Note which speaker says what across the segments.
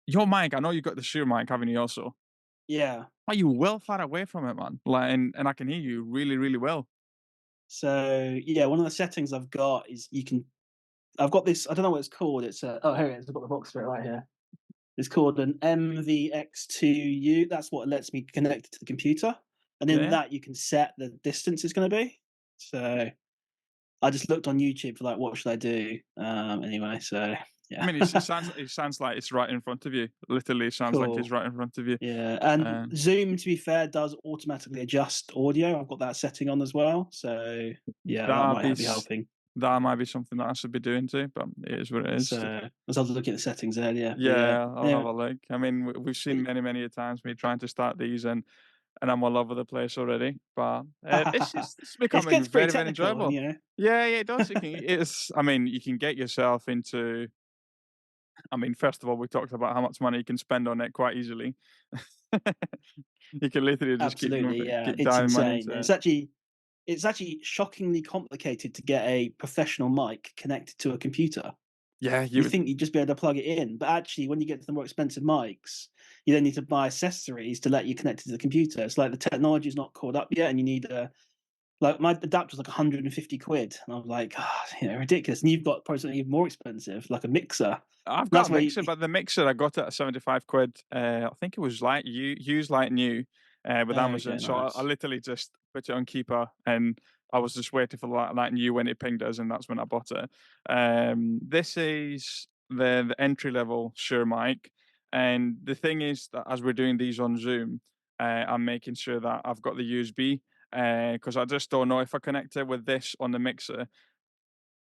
Speaker 1: your mic, I know you got the Shure mic, haven't you also?
Speaker 2: Yeah.
Speaker 1: Are you well far away from it, man? Like, and I can hear you really, really well.
Speaker 2: So yeah, one of the settings I've got is you can. I've got this. I don't know what it's called. It's oh, here it is. I've got the box for it right here. It's called an MVX2U. That's what lets me connect it to the computer, and in
Speaker 1: Yeah.
Speaker 2: that you can set the distance it's going to be. So I just looked on YouTube for like what should I do. Anyway, so
Speaker 1: I
Speaker 2: yeah,
Speaker 1: mean, it sounds like it's right in front of you. Literally, it sounds like it's
Speaker 2: cool.
Speaker 1: right in front of you.
Speaker 2: Yeah, and
Speaker 1: Um,
Speaker 2: Zoom, to be fair, does automatically adjust audio. I've got that setting on as well. So yeah, that
Speaker 1: that
Speaker 2: might
Speaker 1: be
Speaker 2: be
Speaker 1: s-
Speaker 2: helping.
Speaker 1: that might be something that I should be doing too, but it is what it is.
Speaker 2: So as I was looking at the settings earlier, but yeah,
Speaker 1: Yeah, I'll have
Speaker 2: yeah.
Speaker 1: a look. I mean, we've seen many, many a times me trying to start these, and I'm all over the place already. But it's
Speaker 2: It
Speaker 1: becoming
Speaker 2: gets pretty
Speaker 1: very, very
Speaker 2: technical,
Speaker 1: enjoyable.
Speaker 2: you know.
Speaker 1: Yeah, yeah, it does. It can. It's. I mean, you can get yourself into. I mean, first of all, we talked about how much money you can spend on it quite easily. You can literally just
Speaker 2: Absolutely, yeah.
Speaker 1: keep
Speaker 2: It's
Speaker 1: diving money
Speaker 2: insane.
Speaker 1: into it.
Speaker 2: It's actually shockingly complicated to get a professional mic connected to a computer.
Speaker 1: Yeah,
Speaker 2: You
Speaker 1: you.
Speaker 2: think you'd just be able to plug it in, but actually, when you get to the more expensive mics, you then need to buy accessories to let you connect it to the computer. It's like the technology is not caught up yet, and you need a like my adapter was like 150 quid, and I was like, oh, ridiculous. And you've got probably something even more expensive, like a mixer. And
Speaker 1: I've got
Speaker 2: that's
Speaker 1: a
Speaker 2: where you,
Speaker 1: mixer, but the mixer I got it at 75 quid. I think it was like used like new with Amazon.
Speaker 2: okay,
Speaker 1: So I
Speaker 2: nice.
Speaker 1: literally just put it on keeper and I was just waiting for like new when it pinged us, and that's when I bought it. This is the entry level Shure mic. And the thing is that as we're doing these on Zoom, I'm making sure that I've got the USB because I just don't know if I connect it with this on the mixer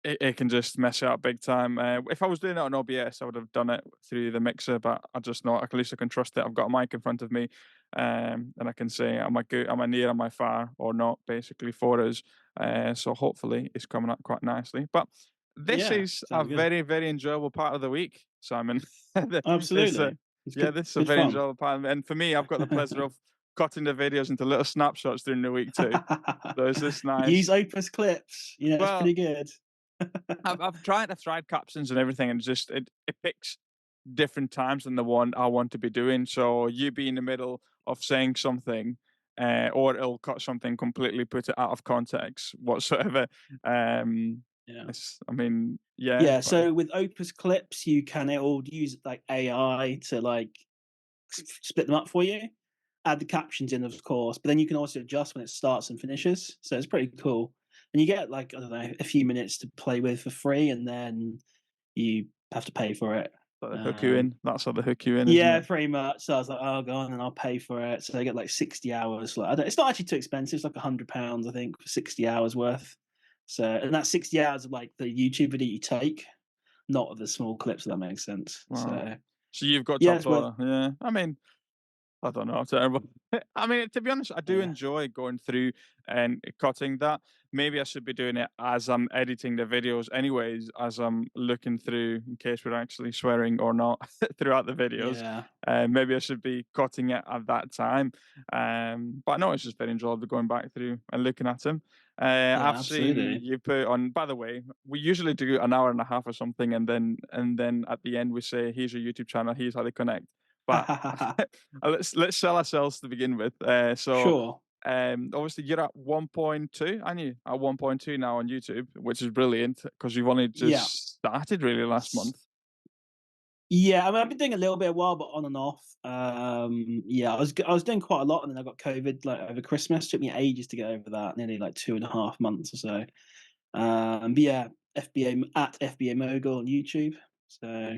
Speaker 1: it can just mess it up big time. If I was doing it on OBS, I would have done it through the mixer, but I just not. At least I can trust it. I've got a mic in front of me, and I can say, am I good? Am I near? Am I far? Or not? Basically for us. So hopefully it's coming up quite nicely. But this
Speaker 2: Yeah,
Speaker 1: is a
Speaker 2: sounds good.
Speaker 1: very very enjoyable part of the week, Simon. It's
Speaker 2: Absolutely, it's
Speaker 1: yeah,
Speaker 2: good,
Speaker 1: this is a
Speaker 2: good
Speaker 1: very
Speaker 2: fun.
Speaker 1: enjoyable part, and for me, I've got the pleasure of cutting the videos into little snapshots during the week too. So it's just
Speaker 2: Use
Speaker 1: nice.
Speaker 2: Opus clips. You know, it's
Speaker 1: Well,
Speaker 2: pretty good.
Speaker 1: I've tried captions and everything, and just it picks different times than the one I want to be doing. So you be in the middle of saying something, or it'll cut something completely, put it out of context whatsoever. Um,
Speaker 2: Yeah.
Speaker 1: it's, I mean, yeah,
Speaker 2: Yeah,
Speaker 1: but
Speaker 2: so with Opus clips, it'll use like AI to like split them up for you, add the captions in, of course, but then you can also adjust when it starts and finishes. So it's pretty cool. And you get like, I don't know, a few minutes to play with for free, and then you have to pay for it.
Speaker 1: they hook you
Speaker 2: Um,
Speaker 1: in. That's how they hook you in, isn't
Speaker 2: yeah,
Speaker 1: it?
Speaker 2: pretty much. So I was like, oh, go on, and I'll pay for it. So I get like 60 hours. Like, it's not actually too expensive. It's like £100, I think, for 60 hours worth. So, and that's 60 hours of like the YouTube video you take, not of the small clips, if that makes sense.
Speaker 1: Wow.
Speaker 2: So,
Speaker 1: So you've got to
Speaker 2: yeah, it's worth,
Speaker 1: upload. Yeah, I mean, I don't know, terrible. I mean, to be honest, I do
Speaker 2: yeah.
Speaker 1: enjoy going through and cutting that. Maybe I should be doing it as I'm editing the videos anyways, as I'm looking through in case we're actually swearing or not throughout the videos.
Speaker 2: Yeah.
Speaker 1: Maybe I should be cutting it at that time. But no, it's just very enjoyable going back through and looking at them.
Speaker 2: Yeah,
Speaker 1: I've seen
Speaker 2: absolutely.
Speaker 1: you put on, by the way, we usually do an hour and a half or something, and then at the end we say, here's your YouTube channel, here's how they connect. But let's sell ourselves to begin with.
Speaker 2: Sure.
Speaker 1: Obviously you're at 1.2, aren't you? At 1.2 now on YouTube, which is brilliant because you've only
Speaker 2: Yeah.
Speaker 1: just started really last
Speaker 2: S-
Speaker 1: month.
Speaker 2: Yeah, I mean, I've been doing a little bit a while, but on and off. Yeah, I was doing quite a lot, and then I got COVID like over Christmas. Took me ages to get over that, nearly like 2.5 months or so. But yeah, FBA at FBA Mogul on YouTube. So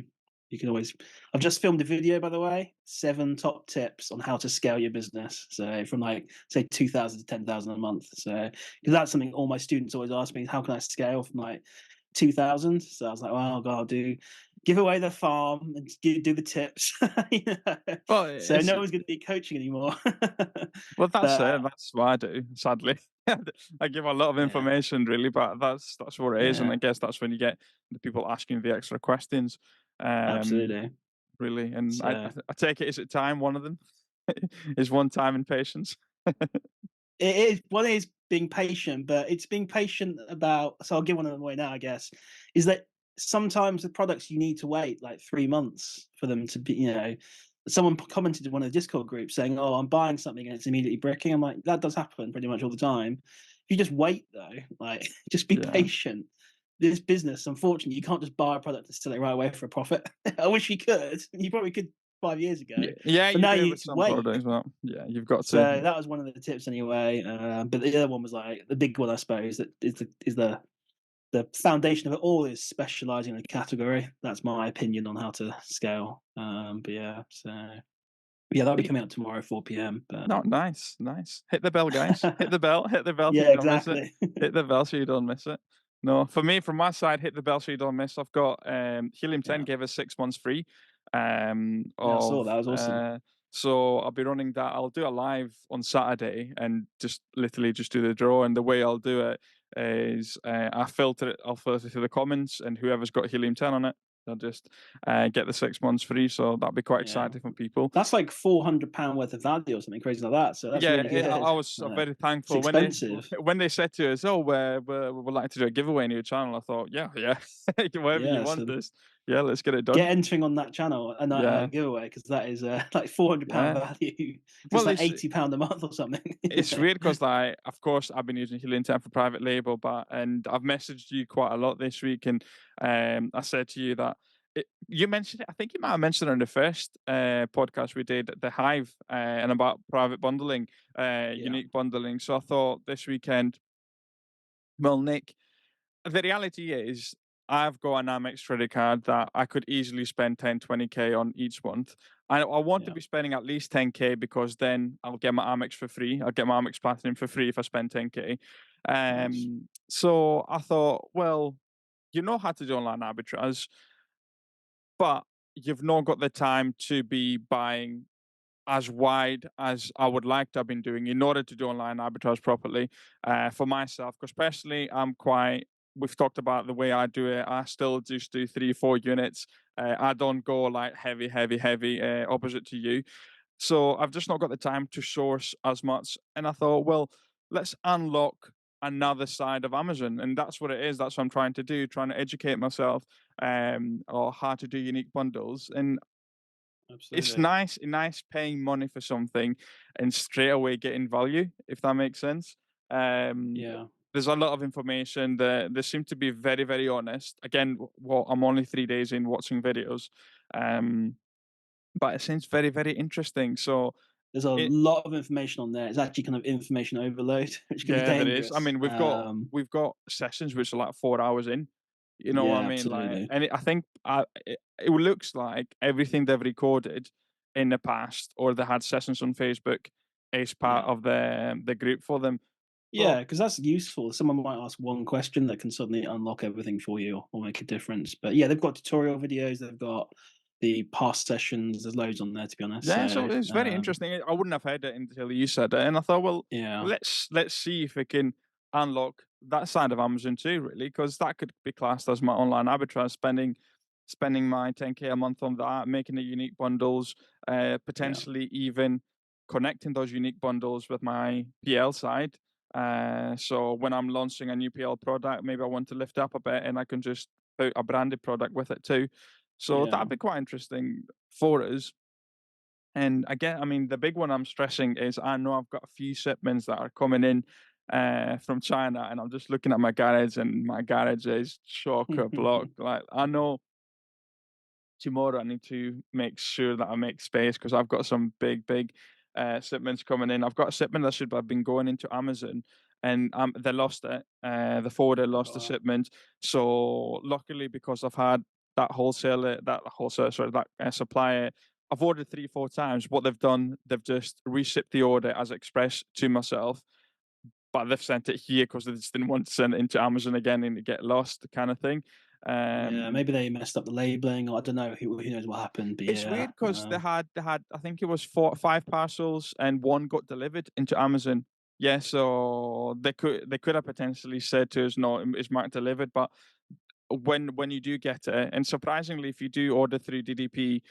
Speaker 2: you can always. I've just filmed a video, by the way. 7 top tips on how to scale your business. So from like say 2,000 to 10,000 a month. So because that's something all my students always ask me: how can I scale from like 2,000? So I was like, well, I'll do give away the farm and do the tips. You know?
Speaker 1: Well,
Speaker 2: So
Speaker 1: it's
Speaker 2: no one's going to need coaching anymore.
Speaker 1: well, that's
Speaker 2: But
Speaker 1: it. That's what I do. Sadly, I give a lot of
Speaker 2: yeah,
Speaker 1: information, really, but that's what it is, and I
Speaker 2: yeah,
Speaker 1: guess that's when you get the people asking the extra questions. Um,
Speaker 2: absolutely.
Speaker 1: really, and
Speaker 2: So
Speaker 1: I take it, is it time? One of them is one time and patience.
Speaker 2: it is one is being patient, but it's being patient about. So I'll give one of them away now. I guess is that sometimes the products you need to wait like 3 months for them to be, someone commented in one of the Discord groups saying, "Oh, I'm buying something and it's immediately bricking." I'm like, that does happen pretty much all the time. If you just wait though, like just be
Speaker 1: Yeah.
Speaker 2: patient. This business, unfortunately, you can't just buy a product and sell it right away for a profit. I wish you could. You probably could 5 years ago,
Speaker 1: Yeah,
Speaker 2: but
Speaker 1: you
Speaker 2: now
Speaker 1: do
Speaker 2: you
Speaker 1: with
Speaker 2: need to
Speaker 1: some
Speaker 2: wait.
Speaker 1: products, but yeah, you've got
Speaker 2: So
Speaker 1: to.
Speaker 2: that was one of the tips anyway. But the other one was like the big one, I suppose, that is the foundation of it all is specializing in a category. That's my opinion on how to scale. But yeah, so yeah, that'll be coming out tomorrow, 4 p.m. But
Speaker 1: No, nice, nice. Hit the bell, guys. Hit the bell so you
Speaker 2: yeah,
Speaker 1: don't miss it.
Speaker 2: exactly.
Speaker 1: Hit the bell so you don't miss it. No, for me, from my side, hit the bell so you don't miss. I've got Helium 10
Speaker 2: Yeah,
Speaker 1: gave us 6 months free.
Speaker 2: yeah, I saw
Speaker 1: Of
Speaker 2: that. Was awesome.
Speaker 1: so I'll be running that. I'll do a live on Saturday and just literally just do the draw. And the way I'll do it is I'll filter through the comments, and whoever's got Helium 10 on it, they'll just get the 6 months free. So that'll be quite
Speaker 2: Yeah,
Speaker 1: exciting for people.
Speaker 2: that's like £400 worth of value or something crazy like that. So that's
Speaker 1: Yeah,
Speaker 2: really
Speaker 1: I
Speaker 2: good.
Speaker 1: was very
Speaker 2: It's
Speaker 1: thankful when they
Speaker 2: expensive.
Speaker 1: when they said to us, "Oh, we would like to do a giveaway on your channel." I thought, "Yeah, yeah, whatever you
Speaker 2: Yeah,
Speaker 1: want
Speaker 2: so
Speaker 1: this, yeah, let's get it done."
Speaker 2: get entering on that channel and
Speaker 1: Yeah,
Speaker 2: giveaway because that is like £400
Speaker 1: yeah.
Speaker 2: value. It's
Speaker 1: Well,
Speaker 2: like £80 a month or something.
Speaker 1: it's weird because, like, of course, I've been using Helium 10 for private label, and I've messaged you quite a lot this week, and I said to you that you mentioned it. I think you might have mentioned it in the first podcast we did, the Hive, and about private bundling,
Speaker 2: Yeah,
Speaker 1: unique bundling. So I thought this weekend, well, Nick, the reality is I've got an Amex credit card that I could easily spend 10, 20K on each month. I want to
Speaker 2: yeah,
Speaker 1: be spending at least 10K because then I'll get my Amex for free. I'll get my Amex Platinum for free if I spend 10K.
Speaker 2: nice.
Speaker 1: So I thought, well, you know how to do online arbitrage, but you've not got the time to be buying as wide as I would like to have been doing in order to do online arbitrage properly for myself. Because personally, we've talked about the way I do it. I still just do 3, 4 units. I don't go like heavy, heavy, heavy, opposite to you. So I've just not got the time to source as much. And I thought, well, let's unlock another side of Amazon. And that's what it is. That's what I'm trying to do, trying to educate myself or how to do unique bundles. And it's
Speaker 2: Absolutely.
Speaker 1: nice paying money for something and straight away getting value, if that makes sense. Um,
Speaker 2: Yeah.
Speaker 1: there's a lot of information that they seem to be very, very honest. Again, I'm only 3 days in watching videos, um, but it seems very, very interesting. So
Speaker 2: There's a
Speaker 1: it,
Speaker 2: lot of information on there. It's actually kind of information overload, which can be
Speaker 1: yeah, there is. I
Speaker 2: dangerous.
Speaker 1: mean, we've got sessions which are like 4 hours in. You know what I
Speaker 2: Yeah,
Speaker 1: mean? Like,
Speaker 2: absolutely.
Speaker 1: and I think it looks like everything they've recorded in the past, or they had sessions on Facebook, is part
Speaker 2: Yeah.
Speaker 1: of the group for them. But
Speaker 2: Yeah, because that's useful. Someone might ask one question that can suddenly unlock everything for you or make a difference. But yeah, they've got tutorial videos, they've got the past sessions, there's loads on there to be honest.
Speaker 1: yeah,
Speaker 2: So
Speaker 1: so it's very interesting. I wouldn't have heard it until you said it, and I thought, well,
Speaker 2: yeah,
Speaker 1: let's see if we can unlock that side of Amazon too, really, because that could be classed as my online arbitrage, spending my 10K a month on that, making the unique bundles,
Speaker 2: yeah,
Speaker 1: potentially even connecting those unique bundles with my PL side. So when I'm launching a new PL product, maybe I want to lift up a bit, and I can just put a branded product with it too. So
Speaker 2: yeah.
Speaker 1: that'd be quite interesting for us. And again, I mean, the big one I'm stressing is I know I've got a few shipments that are coming in from China, and I'm just looking at my garage, and my garage is chock a block. Like, I know tomorrow I need to make sure that I make space because I've got some big, big shipments coming in. I've got a shipment that should have been going into Amazon, and they lost it. The forwarder lost the
Speaker 2: Wow.
Speaker 1: shipment. So luckily, because I've had that supplier, I've ordered 3, 4 times. What they've done, they've just reshipped the order as express to myself, but they've sent it here because they just didn't want to send it into Amazon again and it get lost, kind of thing.
Speaker 2: Yeah,
Speaker 1: Um,
Speaker 2: maybe they messed up the labeling, or I don't know. Who knows what happened? But
Speaker 1: It's
Speaker 2: yeah,
Speaker 1: weird because they had I think it was 5 parcels and one got delivered into Amazon. Yeah, so they could have potentially said to us, "No, it's marked delivered," but when you do get it, and surprisingly, if you do order through DDP,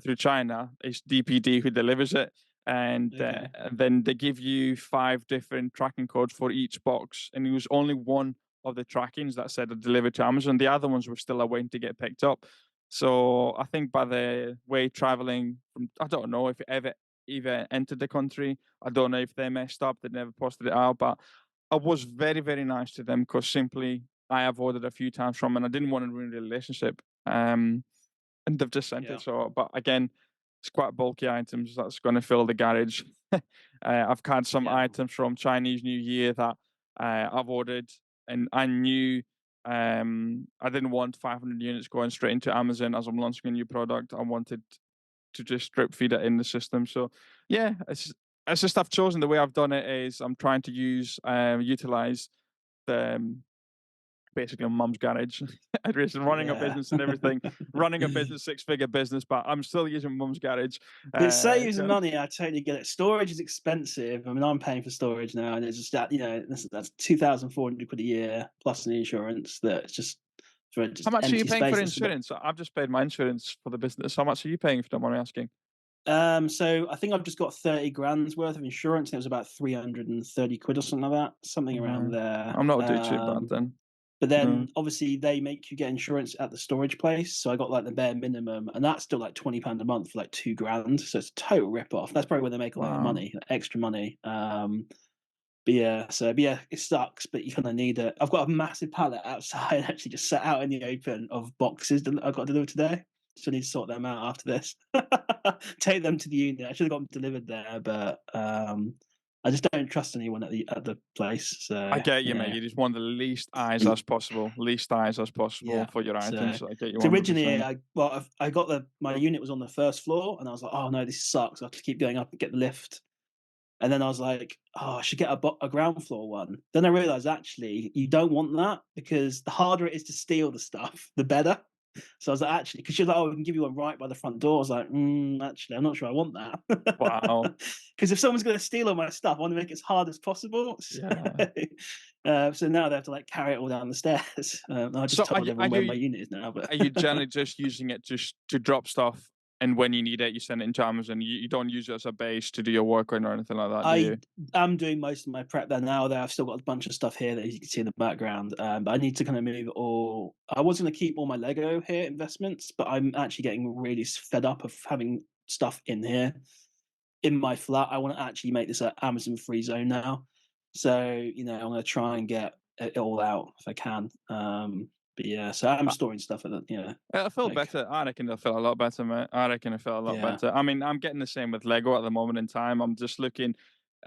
Speaker 1: through China, it's DPD who delivers it, and
Speaker 2: okay,
Speaker 1: then they give you 5 different tracking codes for each box, and it was only one of the trackings that said delivered to Amazon. The other ones were still waiting to get picked up. So I think by the way traveling from, I don't know if it ever even entered the country. I don't know if they messed up. They never posted it out, but I was very, very nice to them because simply I have ordered a few times from, and I didn't want to ruin the relationship. And they've just sent
Speaker 2: Yeah.
Speaker 1: it. So, but again, it's quite bulky items that's going to fill the garage. I've had some
Speaker 2: Yeah.
Speaker 1: items from Chinese New Year that I've ordered, and I knew I didn't want 500 units going straight into Amazon as I'm launching a new product. I wanted to just drip feed it in the system. So, yeah, it's just I've chosen the way I've done it is I'm trying to utilize the basically mum's garage. It's running a
Speaker 2: Yeah.
Speaker 1: business and everything, running a business, six-figure business, but I'm still using mum's garage.
Speaker 2: It saves
Speaker 1: 'Cause
Speaker 2: money. I totally get it. Storage is expensive. I mean, I'm paying for storage now, and it's just that that's 2,400 quid a year plus the insurance. That's just for
Speaker 1: how
Speaker 2: just
Speaker 1: much are you
Speaker 2: empty
Speaker 1: paying for
Speaker 2: spaces.
Speaker 1: insurance? I've just paid my insurance for the business. How much are you paying, if you don't mind me asking?
Speaker 2: So I think I've just got 30 grand's worth of insurance. And it was about 330 quid or something like that, something around
Speaker 1: No,
Speaker 2: there.
Speaker 1: I'm not doing too bad then.
Speaker 2: But
Speaker 1: No.
Speaker 2: then obviously they make you get insurance at the storage place. So I got like the bare minimum, and that's still like £20 a month for like 2 grand. So it's a total rip off. That's probably where they make a lot of
Speaker 1: Wow.
Speaker 2: money, extra money. But yeah, it sucks, but you kind of need it. I've got a massive pallet outside, actually, just set out in the open of boxes that I got delivered today. So I need to sort them out after this. Take them to the unit. I should have got them delivered there, but I just don't trust anyone at the place.
Speaker 1: I
Speaker 2: So
Speaker 1: get you, mate.
Speaker 2: yeah,
Speaker 1: You just want the least eyes as possible
Speaker 2: yeah.
Speaker 1: for your
Speaker 2: So,
Speaker 1: items. I get you
Speaker 2: so originally,
Speaker 1: 100%.
Speaker 2: I got my unit was on the first floor, and I was like, oh no, this sucks. I have to keep going up and get the lift. And then I was like, oh, I should get a ground floor one. Then I realized actually you don't want that because the harder it is to steal the stuff, the better. So I was like, actually, because she was like, oh, we can give you one right by the front door. I was like, actually, I'm not sure I want
Speaker 1: Wow.
Speaker 2: that. Because if someone's going to steal all my stuff, I want to make it as hard as possible.
Speaker 1: Yeah.
Speaker 2: So now they have to like carry it all down the stairs. I just
Speaker 1: So
Speaker 2: told everyone where my unit is now.
Speaker 1: are you
Speaker 2: But
Speaker 1: generally just using it just to drop stuff, and when you need it, you send it into Amazon? You don't use it as a base to do your work on or anything like that, do
Speaker 2: I
Speaker 1: you?
Speaker 2: am doing most of my prep there now. There, I've still got a bunch of stuff here that you can see in the background. But I need to kind of move it all. I was going to keep all my Lego here investments, but I'm actually getting really fed up of having stuff in here in my flat. I want to actually make this an Amazon free zone now. So I'm going to try and get it all out if I can. But yeah, so I'm
Speaker 1: Uh,
Speaker 2: storing stuff at the
Speaker 1: It'll feel
Speaker 2: like
Speaker 1: better. I reckon it'll feel a lot better, mate. I reckon it'll feel a lot
Speaker 2: yeah,
Speaker 1: better. I mean, I'm getting the same with Lego at the moment in time. I'm just looking,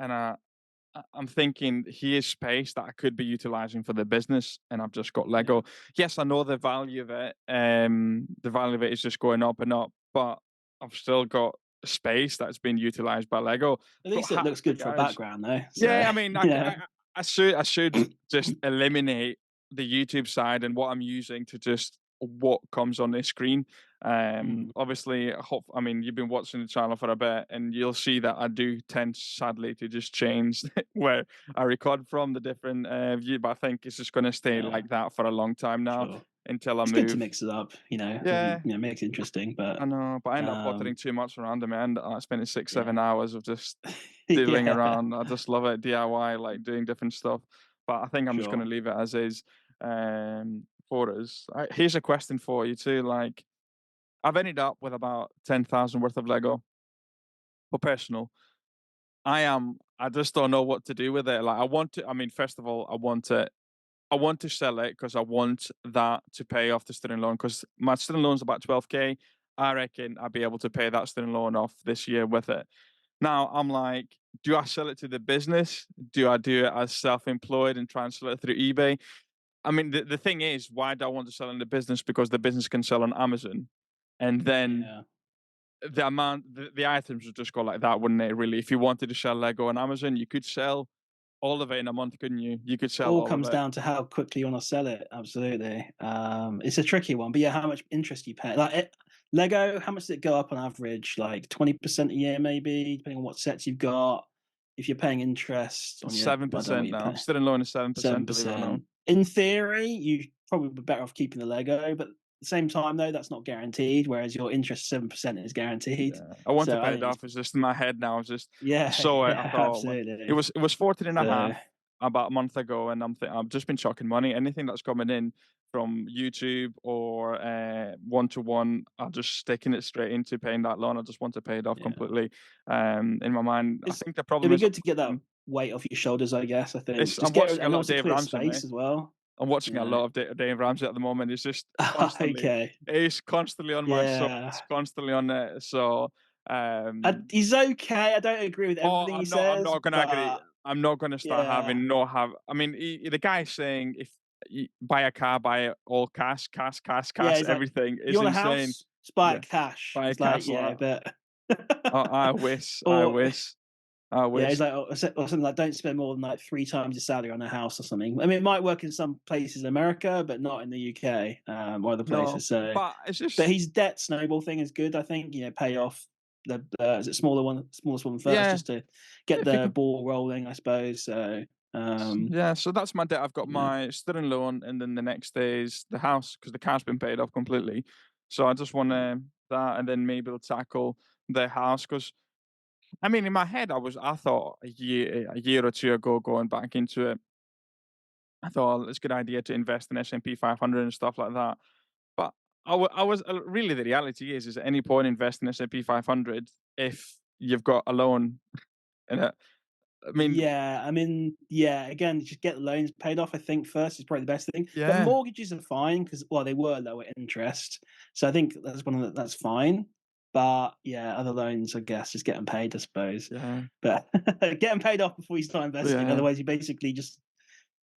Speaker 1: and I'm thinking here's space that I could be utilizing for the business, and I've just got
Speaker 2: yeah.
Speaker 1: Lego. Yes, I know the value of it. The value of it is just going up and up, but I've still got space that's been utilized by Lego.
Speaker 2: At
Speaker 1: I've got
Speaker 2: least it
Speaker 1: half
Speaker 2: looks
Speaker 1: the
Speaker 2: good for a
Speaker 1: garage.
Speaker 2: background though. So
Speaker 1: Yeah, I mean,
Speaker 2: yeah,
Speaker 1: I should just eliminate the YouTube side and what I'm using to just what comes on this screen.
Speaker 2: mm,
Speaker 1: Obviously, I mean, you've been watching the channel for a bit, and you'll see that I do tend, sadly, to just change where I record from the different view. But I think it's just going to stay
Speaker 2: yeah.
Speaker 1: like that for a long time now
Speaker 2: Sure.
Speaker 1: until I
Speaker 2: It's good to
Speaker 1: move.
Speaker 2: mix it up,
Speaker 1: Yeah,
Speaker 2: makes it interesting,
Speaker 1: I
Speaker 2: but
Speaker 1: know, but I end up
Speaker 2: um
Speaker 1: pottering too much around them. I spent six,
Speaker 2: yeah.
Speaker 1: 7 hours of just doodling
Speaker 2: Yeah,
Speaker 1: around. I just love it, DIY, like doing different stuff. But I think I'm just
Speaker 2: sure.
Speaker 1: gonna leave it as is for us. Here's a question for you too. Like, I've ended up with about 10,000 worth of Lego for personal. I just don't know what to do with it. Like, I want to. I mean, first of all, I want it. I want to sell it because I want that to pay off the student loan. Because my student loan's about 12K. I reckon I'll be able to pay that student loan off this year with it. Now I'm like, do I sell it to the business? Do I do it as self-employed and try and sell it through eBay? I mean, the thing is, why do I want to sell in the business? Because the business can sell on Amazon, and then
Speaker 2: Yeah.
Speaker 1: the items would just go like that, wouldn't it? Really, if you wanted to sell Lego on Amazon, you could sell all of it in a month, couldn't you? You could sell
Speaker 2: All
Speaker 1: all of
Speaker 2: comes
Speaker 1: it.
Speaker 2: down to how quickly you wanna sell it, absolutely. It's a tricky one, but yeah, how much interest you pay. Lego, how much does it go up on average? Like 20% a year maybe, depending on what sets you've got. If you're paying interest on your
Speaker 1: Seven
Speaker 2: I don't know what
Speaker 1: percent
Speaker 2: you
Speaker 1: now.
Speaker 2: pay.
Speaker 1: Student loan is 7%. Believe it or not.
Speaker 2: 7%. In theory, you probably be better off keeping the Lego, but at the same time, though, that's not guaranteed. Whereas your interest 7% is guaranteed.
Speaker 1: Yeah, I want to
Speaker 2: So I
Speaker 1: pay it
Speaker 2: think it's
Speaker 1: off. It's just in my head now. It's just I
Speaker 2: yeah,
Speaker 1: saw it. I
Speaker 2: yeah,
Speaker 1: thought, well, it
Speaker 2: absolutely.
Speaker 1: was 14 and a
Speaker 2: So
Speaker 1: half. about a month ago, and I've just been chucking money. Anything that's coming in from YouTube or one to one, I'm just sticking it straight into paying that loan. I just want to pay it off
Speaker 2: Yeah.
Speaker 1: completely. In my mind, I
Speaker 2: It's
Speaker 1: think the
Speaker 2: it'd
Speaker 1: problem
Speaker 2: be
Speaker 1: is
Speaker 2: good to get that weight off your shoulders, I guess, I think.
Speaker 1: I'm
Speaker 2: Just get rid
Speaker 1: watching a
Speaker 2: and
Speaker 1: lot of
Speaker 2: also
Speaker 1: Dave
Speaker 2: clear
Speaker 1: Ramsey, mate.
Speaker 2: space as well,
Speaker 1: I'm watching
Speaker 2: you
Speaker 1: a
Speaker 2: know?
Speaker 1: lot of Dave Ramsey at the moment. It's just constantly,
Speaker 2: Okay.
Speaker 1: it's constantly on my soul.
Speaker 2: Yeah.
Speaker 1: It's constantly on it. So,
Speaker 2: He's okay. I don't agree with
Speaker 1: oh,
Speaker 2: everything he
Speaker 1: I'm
Speaker 2: says,
Speaker 1: not gonna agree.
Speaker 2: but
Speaker 1: I'm not gonna start
Speaker 2: yeah.
Speaker 1: having no have. I mean, the guy's saying if you buy a car, buy it all cash, cash, cash,
Speaker 2: Yeah,
Speaker 1: cash.
Speaker 2: he's like,
Speaker 1: Everything
Speaker 2: "You
Speaker 1: is
Speaker 2: want a
Speaker 1: insane.
Speaker 2: house? Just buy
Speaker 1: Yeah,
Speaker 2: it cash."
Speaker 1: buy a
Speaker 2: It's like,
Speaker 1: castle.
Speaker 2: yeah, but
Speaker 1: I wish. I
Speaker 2: or
Speaker 1: wish. I
Speaker 2: yeah, he's
Speaker 1: wish.
Speaker 2: like, or something like, "Don't spend more than like 3 times your salary on a house," or something. I mean, it might work in some places in America, but not in the UK, or other
Speaker 1: No,
Speaker 2: places. So,
Speaker 1: but it's
Speaker 2: but
Speaker 1: just
Speaker 2: his debt snowball thing is good. I think, pay off the is it smallest one first,
Speaker 1: yeah.
Speaker 2: just to get
Speaker 1: If you
Speaker 2: the
Speaker 1: can
Speaker 2: ball rolling, I suppose. So,
Speaker 1: Yeah, so that's my debt. I've got
Speaker 2: yeah,
Speaker 1: my student loan, and then the next day is the house because the car's been paid off completely. So I just want to that, and then maybe we'll tackle the house because I mean, in my head, I thought a year or two ago, going back into it, I thought it's a good idea to invest in S&P 500 and stuff like that. But I was really the reality is at any point invest in S&P 500 if you've got a loan in it. I mean,
Speaker 2: yeah. I mean, yeah. Again, just get the loans paid off. I think first is probably the best thing. The
Speaker 1: yeah,
Speaker 2: mortgages are fine because well, they were lower interest, so I think that's fine. But yeah, other loans, I guess, just get them paid, I suppose.
Speaker 1: yeah,
Speaker 2: But get them paid off before you start investing.
Speaker 1: yeah.
Speaker 2: Otherwise, you basically just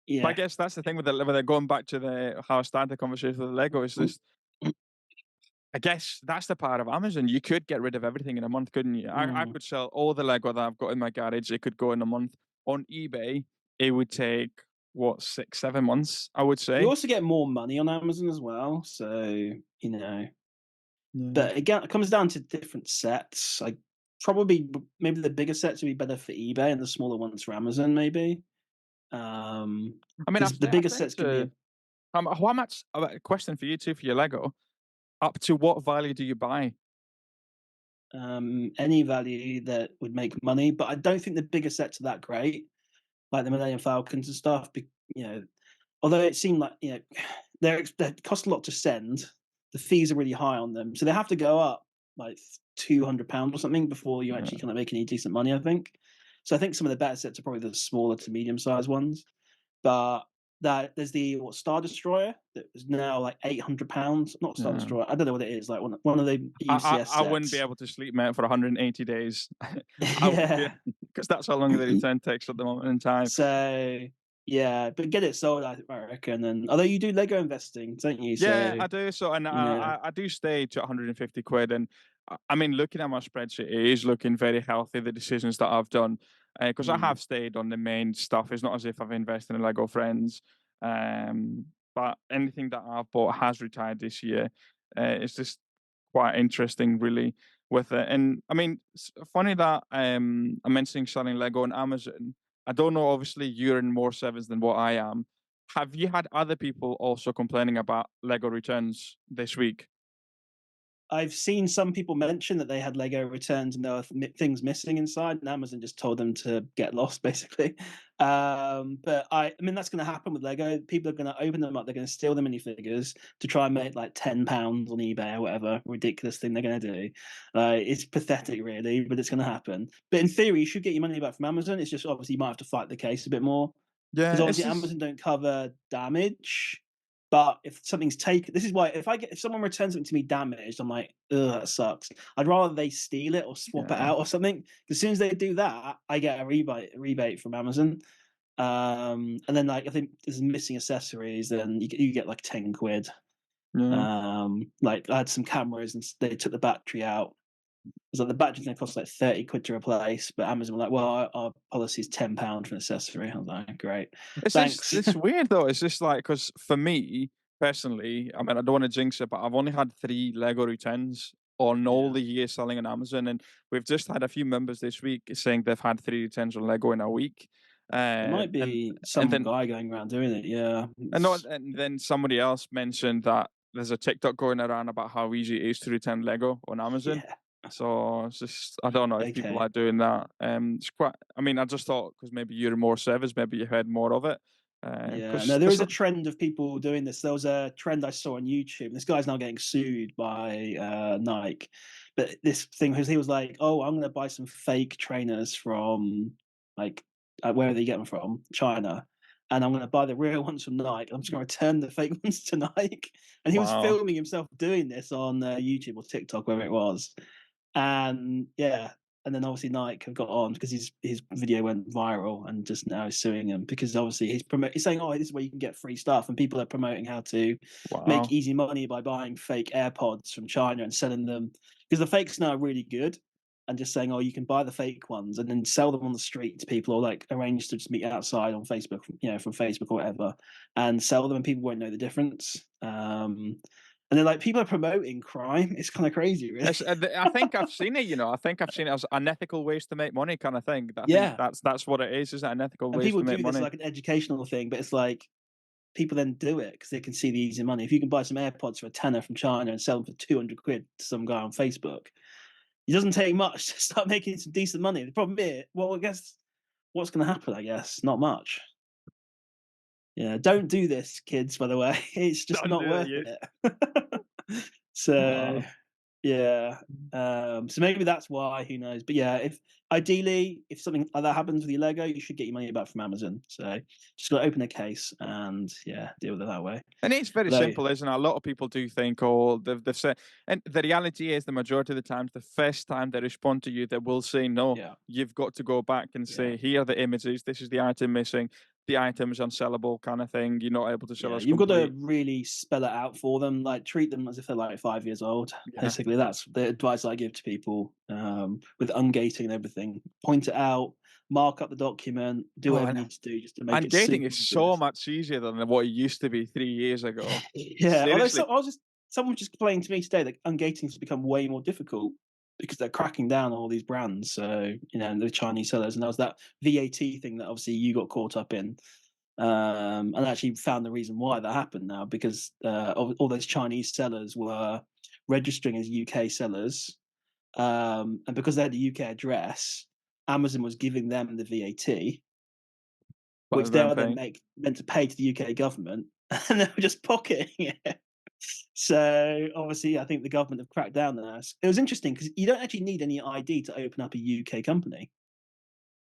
Speaker 1: But I
Speaker 2: yeah.
Speaker 1: guess that's the thing with the going back to the how I started the conversation with the Lego is just I guess that's the power of Amazon. You could get rid of everything in a month, couldn't you? I
Speaker 2: Mm.
Speaker 1: could sell all the Lego that I've got in my garage. It could go in a month. On eBay, it would take what 6, 7 months, I would
Speaker 2: You
Speaker 1: say.
Speaker 2: also get more money on Amazon as well, so
Speaker 1: Yeah.
Speaker 2: But again, it comes down to different sets. Like probably maybe the bigger sets would be better for eBay and the smaller ones for Amazon, maybe.
Speaker 1: I mean,
Speaker 2: Because the
Speaker 1: I
Speaker 2: bigger
Speaker 1: tend
Speaker 2: sets can be
Speaker 1: to how much a question for you too for your Lego. Up to what value do you buy?
Speaker 2: any value that would make money, but I don't think the bigger sets are that great, like the Millennium Falcons and stuff. You know, although it seemed like they cost a lot to send, the fees are really high on them, so they have to go up like £200 or something before you actually
Speaker 1: Yeah.
Speaker 2: kind of make any decent money. I think. So I think some of the better sets are probably the smaller to medium sized ones, but that there's the Star Destroyer that is now like £800. Not Star
Speaker 1: Yeah.
Speaker 2: Destroyer. I don't know what it is. Like one of the UCS
Speaker 1: I wouldn't be
Speaker 2: sets.
Speaker 1: able to sleep, mate, for 180 days. I would be
Speaker 2: Yeah.
Speaker 1: because that's how long the return takes at the moment in time.
Speaker 2: So yeah, but get it sold, I reckon. And although you do Lego investing, don't you?
Speaker 1: Yeah,
Speaker 2: So
Speaker 1: I do. So, and
Speaker 2: yeah,
Speaker 1: I do stay to 150 quid. And I mean, looking at my spreadsheet, it is looking very healthy, the decisions that I've done. Because I
Speaker 2: mm.
Speaker 1: have stayed on the main stuff. It's not as if I've invested in Lego Friends. But anything that I've bought has retired this year. It's just quite interesting, really, with it. And I mean, it's funny that I'm mentioning selling Lego on Amazon. I don't know, obviously, you're in more sevens than what I am. Have you had other people also complaining about Lego returns this week?
Speaker 2: I've seen some people mention that they had Lego returns and there were things missing inside, and Amazon just told them to get lost, basically. But I mean, that's going to happen with Lego. People are going to open them up. They're going to steal the minifigures to try and make like £10 on eBay or whatever ridiculous thing they're going to do. It's pathetic, really, but it's going to happen. But in theory, you should get your money back from Amazon. It's just obviously you might have to fight the case a bit more because
Speaker 1: Yeah, it's
Speaker 2: obviously
Speaker 1: just
Speaker 2: Amazon don't cover damage. But if something's taken, this is why if someone returns something to me damaged, I'm like, ugh, that sucks. I'd rather they steal it or swap it
Speaker 1: yeah,
Speaker 2: out or something. As soon as they do that, I get a rebate from Amazon. And then like I think there's missing accessories, then you get like 10 quid.
Speaker 1: yeah.
Speaker 2: Like I had some cameras and they took the battery out. It was like the battery's gonna cost like 30 quid to replace, but Amazon were like, well, our policy is £10 for an accessory. I was like, great, thanks.
Speaker 1: It's weird though. It's just like because for me personally, I mean, I don't want to jinx it, but I've only had 3 Lego returns on all
Speaker 2: Yeah.
Speaker 1: the years selling on Amazon, and we've just had a few members this week saying they've had 3 returns on Lego in a week.
Speaker 2: There might
Speaker 1: And
Speaker 2: be
Speaker 1: and
Speaker 2: some
Speaker 1: then
Speaker 2: guy going around doing it. Yeah,
Speaker 1: and no,
Speaker 2: it's
Speaker 1: and then somebody else mentioned that there's a TikTok going around about how easy it is to return Lego on Amazon.
Speaker 2: yeah.
Speaker 1: So it's just I don't know if people
Speaker 2: Okay.
Speaker 1: are doing that. It's quite. I mean, I just thought because maybe you're more service, maybe you had more of it.
Speaker 2: Yeah,
Speaker 1: Because
Speaker 2: no, there is a trend of people doing this. There was a trend I saw on YouTube. This guy's now getting sued by Nike, but this thing was he was like, "Oh, I'm going to buy some fake trainers from like where they get them from, China, and I'm going to buy the real ones from Nike. I'm just going to return the fake ones to Nike." And he was
Speaker 1: wow,
Speaker 2: filming himself doing this on YouTube or TikTok, wherever it was. And yeah, and then obviously Nike have got on because his video went viral and just now is suing him because obviously he's saying, "Oh, this is where you can get free stuff," and people are promoting how to make
Speaker 1: wow.
Speaker 2: easy money by buying fake AirPods from China and selling them because the fakes now are really good. And just saying, "Oh, you can buy the fake ones and then sell them on the street to people, or like arrange to just meet outside on Facebook, from Facebook or whatever, and sell them, and people won't know the difference." And then like people are promoting crime. It's kind of crazy, really.
Speaker 1: I think I've seen it. I think I've seen it as unethical ways to make money, kind of thing. I think
Speaker 2: Yeah,
Speaker 1: that's what it is. Is it unethical
Speaker 2: and
Speaker 1: ways
Speaker 2: people
Speaker 1: to make
Speaker 2: do this
Speaker 1: money?
Speaker 2: like an educational thing, but it's like people then do it because they can see the easy money. If you can buy some AirPods for a tenner from China and sell them for 200 quid to some guy on Facebook, it doesn't take much to start making some decent money. The problem is, well, I guess what's going to happen? I guess not much. Yeah, don't do this, kids. By the way, it's just
Speaker 1: Don't
Speaker 2: not
Speaker 1: do it,
Speaker 2: worth
Speaker 1: you.
Speaker 2: it. So
Speaker 1: Wow.
Speaker 2: yeah. So maybe that's why, who knows? But yeah, if ideally, if something like that happens with your Lego, you should get your money back from Amazon. So just got to open a case and yeah, deal with it that way.
Speaker 1: And it's very
Speaker 2: Although,
Speaker 1: simple, isn't it? A lot of people do think, oh, they've said, and the reality is, the majority of the times, the first time they respond to you, they will say no.
Speaker 2: yeah,
Speaker 1: You've got to go back and
Speaker 2: yeah,
Speaker 1: say, here are the images. This is the item missing. The item is unsellable, kind of thing. You're not able to sell
Speaker 2: yeah,
Speaker 1: us
Speaker 2: you've got to
Speaker 1: complete.
Speaker 2: really spell it out for them. Like treat them as if they're like 5 years old.
Speaker 1: Yeah.
Speaker 2: Basically, that's the advice I give to people with ungating and everything. Point it out, mark up the document, do
Speaker 1: Oh,
Speaker 2: whatever you need to do just to make
Speaker 1: and
Speaker 2: it
Speaker 1: dating
Speaker 2: super
Speaker 1: is so
Speaker 2: obvious.
Speaker 1: much easier than what it used to be 3 years ago.
Speaker 2: Yeah, although
Speaker 1: Seriously.
Speaker 2: I was just someone was just explaining to me today that ungating has become way more difficult because they're cracking down on all these brands. So the Chinese sellers, and there was that VAT thing that obviously you got caught up in, and actually found the reason why that happened now because all those Chinese sellers were registering as UK sellers, and because they had the UK address, Amazon was giving them the VAT,
Speaker 1: Rather
Speaker 2: which they
Speaker 1: than
Speaker 2: are then
Speaker 1: paying.
Speaker 2: meant to pay to the UK government, and they were just pocketing it. So obviously, I think the government have cracked down on this. It was interesting because you don't actually need any ID to open up a UK company.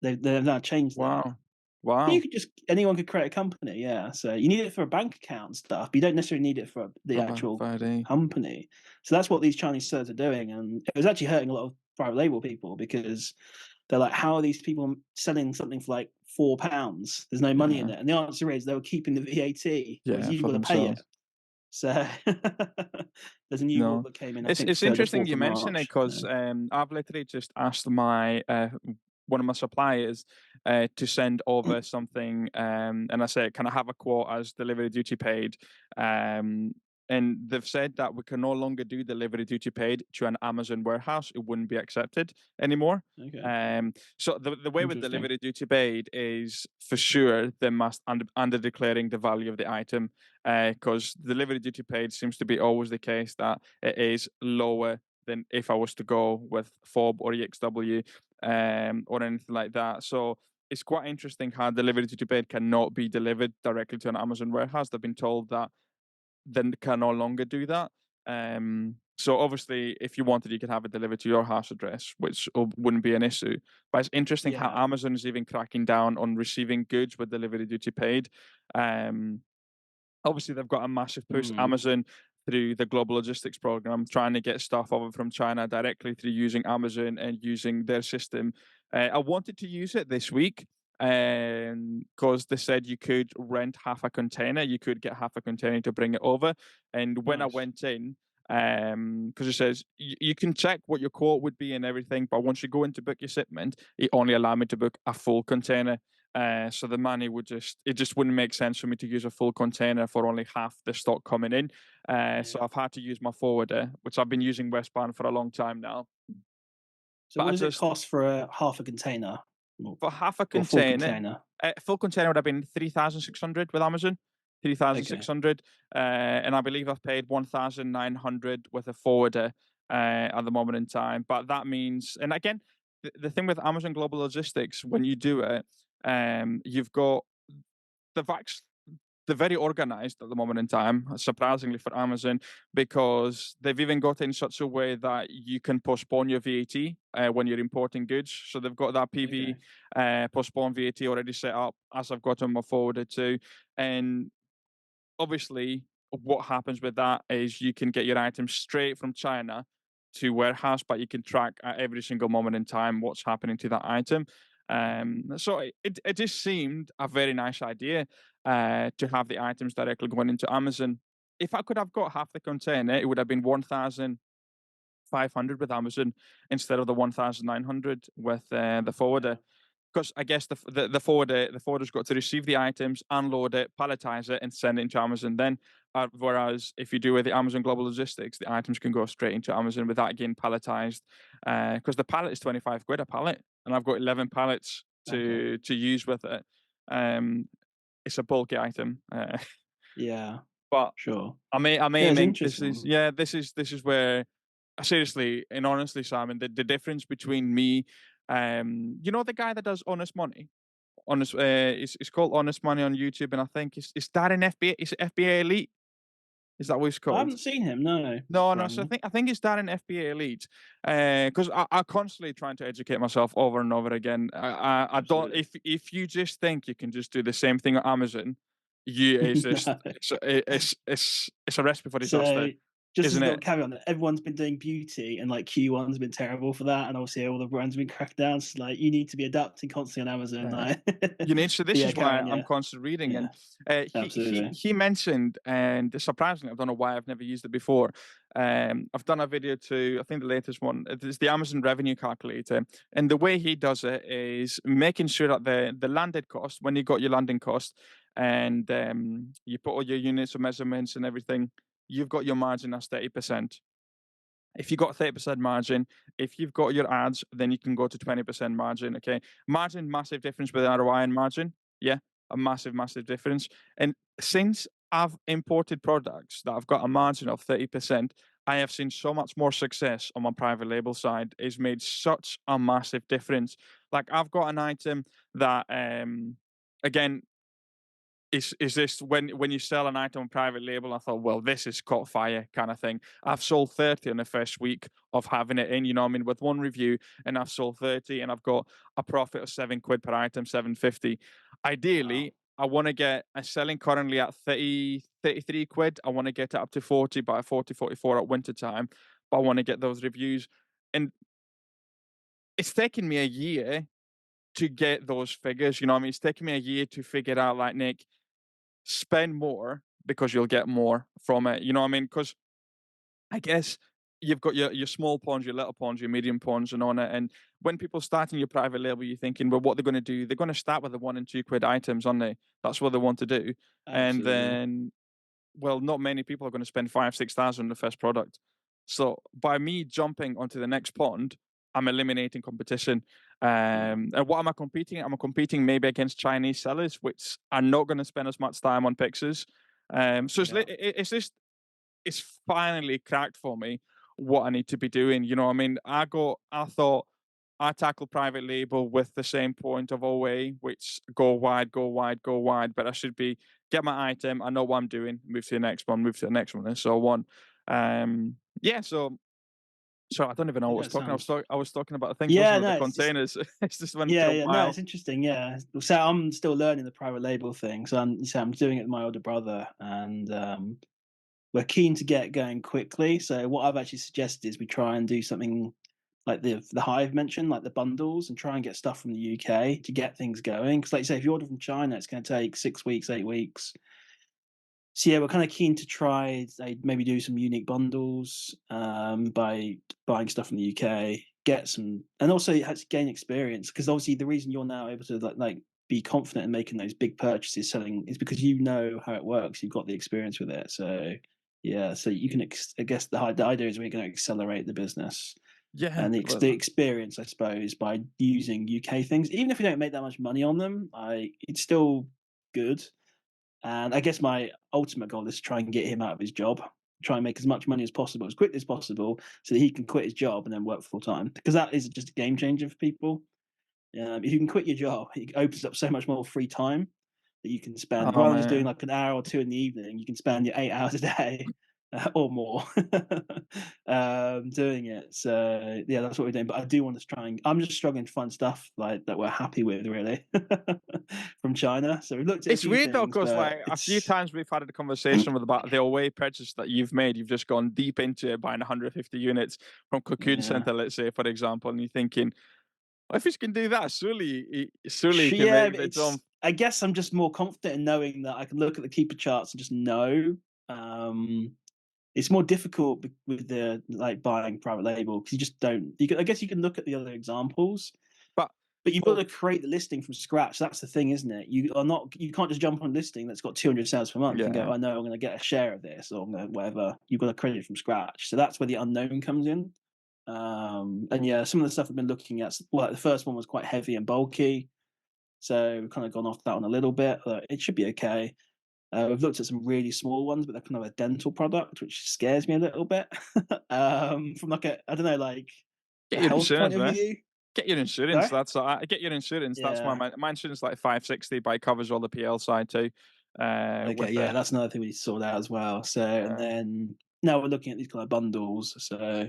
Speaker 2: They've now changed that.
Speaker 1: Wow.
Speaker 2: You
Speaker 1: Wow.
Speaker 2: could just anyone could create a company, yeah. So you need it for a bank account and stuff, but you don't necessarily need it for the
Speaker 1: About
Speaker 2: actual
Speaker 1: 5D.
Speaker 2: company. So that's what these Chinese sellers are doing, and it was actually hurting a lot of private label people because they're like, how are these people selling something for like £4? There's no money in
Speaker 1: Yeah.
Speaker 2: it, and the answer is they were keeping the VAT, whereas
Speaker 1: Yeah,
Speaker 2: you've
Speaker 1: for
Speaker 2: got to pay it.
Speaker 1: themselves.
Speaker 2: So there's a new law
Speaker 1: No.
Speaker 2: that came in, I
Speaker 1: It's
Speaker 2: think,
Speaker 1: it's
Speaker 2: for the
Speaker 1: interesting
Speaker 2: 4th
Speaker 1: you
Speaker 2: of
Speaker 1: mention it
Speaker 2: March.
Speaker 1: because I've literally just asked my one of my suppliers to send over something, and I said, "Can I have a quote as delivery duty paid?" Um, and they've said that we can no longer do delivery duty paid to an Amazon warehouse. It wouldn't be accepted anymore.
Speaker 2: Okay,
Speaker 1: So the way with
Speaker 2: interesting.
Speaker 1: delivery duty paid is for sure they must under declaring the value of the item, because delivery duty paid seems to be always the case that it is lower than if I was to go with FOB or EXW, or anything like that. So it's quite interesting how delivery duty paid cannot be delivered directly to an Amazon warehouse. They've been told that then can no longer do that. So obviously, if you wanted, you could have it delivered to your house address, which wouldn't be an issue. But it's interesting how
Speaker 2: Yeah.
Speaker 1: Amazon is even cracking down on receiving goods with delivery duty paid. Um, Obviously they've got a massive push,
Speaker 2: Mm,
Speaker 1: Amazon, through the global logistics program, trying to get stuff over from China directly through using Amazon and using their system. I wanted to use it this week because they said you could rent half a container, you could get half a container to bring it over. And when I
Speaker 2: nice.
Speaker 1: went in, because it says you can check what your quote would be and everything, but once you go in to book your shipment, it only allowed me to book a full container. So the money would it just wouldn't make sense for me to use a full container for only half the stock coming in. So
Speaker 2: Yeah.
Speaker 1: I've had to use my forwarder, which I've been using Westbound for a long time now.
Speaker 2: So
Speaker 1: But
Speaker 2: what
Speaker 1: I
Speaker 2: does it
Speaker 1: just
Speaker 2: cost for a half a container or,
Speaker 1: for half a
Speaker 2: or full
Speaker 1: container,
Speaker 2: container?
Speaker 1: full container would have been 3,600 with Amazon, three thousand six
Speaker 2: Okay.
Speaker 1: hundred, and I believe I've paid 1,900 with a forwarder. at the moment in time. But that means, and again, the thing with Amazon Global Logistics, when you do it, you've got the vax. They're very organized at the moment in time, surprisingly for Amazon, because they've even got it in such a way that you can postpone your VAT when you're importing goods. So they've got that PV
Speaker 2: Okay.
Speaker 1: postpone VAT already set up, as I've got them forwarded to. And obviously, what happens with that is you can get your items straight from China to warehouse, but you can track at every single moment in time what's happening to that item. So it just seemed a very nice idea to have the items directly going into Amazon. If I could have got half the container, it would have been 1,500 with Amazon instead of the 1,900 with the forwarder.
Speaker 2: Yeah.
Speaker 1: Because I guess the forwarder's got to receive the items, unload it, palletize it, and send it into Amazon. Then, whereas if you do with the Amazon Global Logistics, the items can go straight into Amazon without getting palletized. Because the pallet is 25 quid a pallet, and I've got 11 pallets
Speaker 2: Okay.
Speaker 1: to use with it. Um, it's a bulky item,
Speaker 2: Yeah.
Speaker 1: but
Speaker 2: Sure.
Speaker 1: I'm
Speaker 2: Yeah, it's
Speaker 1: aiming. This is
Speaker 2: interesting.
Speaker 1: yeah. This is where seriously and honestly, Simon, the difference between me, the guy that does Honest Money. Honest, it's called Honest Money on YouTube, and I think it's that in FBA. Is it FBA Elite? Is that what it's
Speaker 2: I
Speaker 1: called?
Speaker 2: haven't seen him, no,
Speaker 1: No, no. So I
Speaker 2: surprisingly.
Speaker 1: think I think it's that in FBA Elite, because I constantly trying to educate myself over and over again. I don't.
Speaker 2: Absolutely.
Speaker 1: If you just think you can just do the same thing on Amazon, you it's just
Speaker 2: No.
Speaker 1: it's a recipe for disaster,
Speaker 2: So, just as
Speaker 1: isn't
Speaker 2: a little
Speaker 1: it?
Speaker 2: caveat, that everyone's been doing beauty, and like Q1's been terrible for that, and obviously all the brands have been cracked down. So like you need to be adapting constantly on Amazon.
Speaker 1: Uh,
Speaker 2: Like, but
Speaker 1: You need so this
Speaker 2: yeah,
Speaker 1: is why
Speaker 2: carry on.
Speaker 1: I'm
Speaker 2: Yeah,
Speaker 1: constantly reading,
Speaker 2: yeah,
Speaker 1: and he
Speaker 2: absolutely.
Speaker 1: he mentioned, and surprisingly, I don't know why I've never used it before. I've done a video to, I think the latest one is the Amazon revenue calculator, and the way he does it is making sure that the landed cost, when you got your landing cost, and you put all your units of measurements and everything, you've got your margin as 30%. If you got 30% margin, if you've got your ads, then you can go to 20% margin. Okay. Margin, massive difference with ROI and margin. Yeah. A massive, massive difference. And since I've imported products that I've got a margin of 30%, I have seen so much more success on my private label side. It's made such a massive difference. Like I've got an item that again, is this when you sell an item on private label? I thought, well, this is caught fire kind of thing. I've sold 30 in the first week of having it in, I mean, with one review, and I've sold 30 and I've got a profit of 7 quid per item, 7.50.
Speaker 2: Wow.
Speaker 1: Ideally, I want to get a selling currently at 30, 33 quid. I want to get it up to 40 by 40, 44 at winter time. But I want to get those reviews. And it's taken me a year to get those figures. I mean, it's taken me a year to figure out, like, Nick, spend more because you'll get more from it. You know what I mean? Because I guess you've got your small pawns, your little pawns, your medium pawns, and on it. And when people start in your private label, you're thinking, well, what they're going to do? They're going to start with the 1 and 2 quid items, aren't they? That's what they want to do. And
Speaker 2: Absolutely.
Speaker 1: then, well, not many people are going to spend 5, 6,000 on the first product. So by me jumping onto the next pond, I'm eliminating competition.
Speaker 2: Yeah.
Speaker 1: And what am I competing? I'm competing maybe against Chinese sellers, which are not going to spend as much time on Pixels. So
Speaker 2: Yeah.
Speaker 1: it's just it's finally cracked for me what I need to be doing. You know what I mean? I thought I tackle private label with the same point of OA, which go wide, go wide, go wide. But I should be get my item. I know what I'm doing. Move to the next one. Move to the next one, and so on. Yeah. So I don't even know what I
Speaker 2: Yeah.
Speaker 1: was
Speaker 2: It
Speaker 1: talking.
Speaker 2: sounds.
Speaker 1: I was talking about the things,
Speaker 2: Yeah.
Speaker 1: wasn't it? The
Speaker 2: No. It's
Speaker 1: containers. It's just went to
Speaker 2: yeah.
Speaker 1: a
Speaker 2: Yeah. No. It's
Speaker 1: while.
Speaker 2: interesting. Yeah. So I'm still learning the private label thing. So I'm doing it with my older brother, and we're keen to get going quickly. So what I've actually suggested is we try and do something like the Hive mentioned, like the bundles, and try and get stuff from the UK to get things going. Because like you say, if you order from China, it's going to take 6 weeks, 8 weeks. So yeah, we're kind of keen to try maybe do some unique bundles by buying stuff from the UK, get some, and also it has to gain experience because obviously the reason you're now able to like be confident in making those big purchases selling is because you know how it works. You've got the experience with it. So yeah, so you can. I guess the idea is we're going to accelerate the business
Speaker 1: Yeah.
Speaker 2: and the
Speaker 1: Well,
Speaker 2: experience, I suppose, by using UK things, even if we don't make that much money on them, it's still good. And I guess my ultimate goal is to try and get him out of his job. try and make as much money as possible, as quickly as possible, so that he can quit his job and then work full time. Because that is just a game changer for people. If you can quit your job, it opens up so much more free time that you can spend
Speaker 1: Oh
Speaker 2: rather than just doing
Speaker 1: man.
Speaker 2: like an hour or two in the evening. You can spend your 8 hours a day or more doing it. So yeah, that's what we're doing. But I do want to try and I'm just struggling to find stuff like that we're happy with really from China. So we've looked at a
Speaker 1: It's
Speaker 2: few
Speaker 1: weird though,
Speaker 2: things,
Speaker 1: because
Speaker 2: but
Speaker 1: like a few
Speaker 2: it's
Speaker 1: times we've had a conversation with about the away purchase that you've made. You've just gone deep into it, buying 150 units from Cocoon
Speaker 2: yeah.
Speaker 1: Center, let's say, for example, and you're thinking, well, if he can do that, surely he can
Speaker 2: Yeah,
Speaker 1: make
Speaker 2: but
Speaker 1: its own.
Speaker 2: it's I guess I'm just more confident in knowing that I can look at the keeper charts and just know. Um, it's more difficult with the like buying private label because you just don't. I guess you can look at the other examples,
Speaker 1: But
Speaker 2: but you've got
Speaker 1: well,
Speaker 2: to create the listing from scratch. That's the thing, isn't it? You are not. You can't just jump on a listing that's got 200 sales per month and go,
Speaker 1: yeah,
Speaker 2: "I know I'm going to get a share of this," or whatever. You've got to create it from scratch. So that's where the unknown comes in. And yeah, some of the stuff I've been looking at. Well, the first one was quite heavy and bulky, so we've kind of gone off that one a little bit. It should be okay. We've looked at some really small ones, but they're kind of a dental product, which scares me a little bit. From like a, I don't know, like
Speaker 1: get
Speaker 2: a
Speaker 1: your
Speaker 2: health point
Speaker 1: insurance,
Speaker 2: of
Speaker 1: man.
Speaker 2: view.
Speaker 1: Get your insurance.
Speaker 2: Sorry.
Speaker 1: That's get your insurance. That's why
Speaker 2: Yeah.
Speaker 1: my insurance is like 560, but it covers all the PL side too.
Speaker 2: Okay.
Speaker 1: With
Speaker 2: Yeah,
Speaker 1: it.
Speaker 2: that's another thing we need to sort out as well. So, and
Speaker 1: Uh,
Speaker 2: then now we're looking at these kind of bundles. So,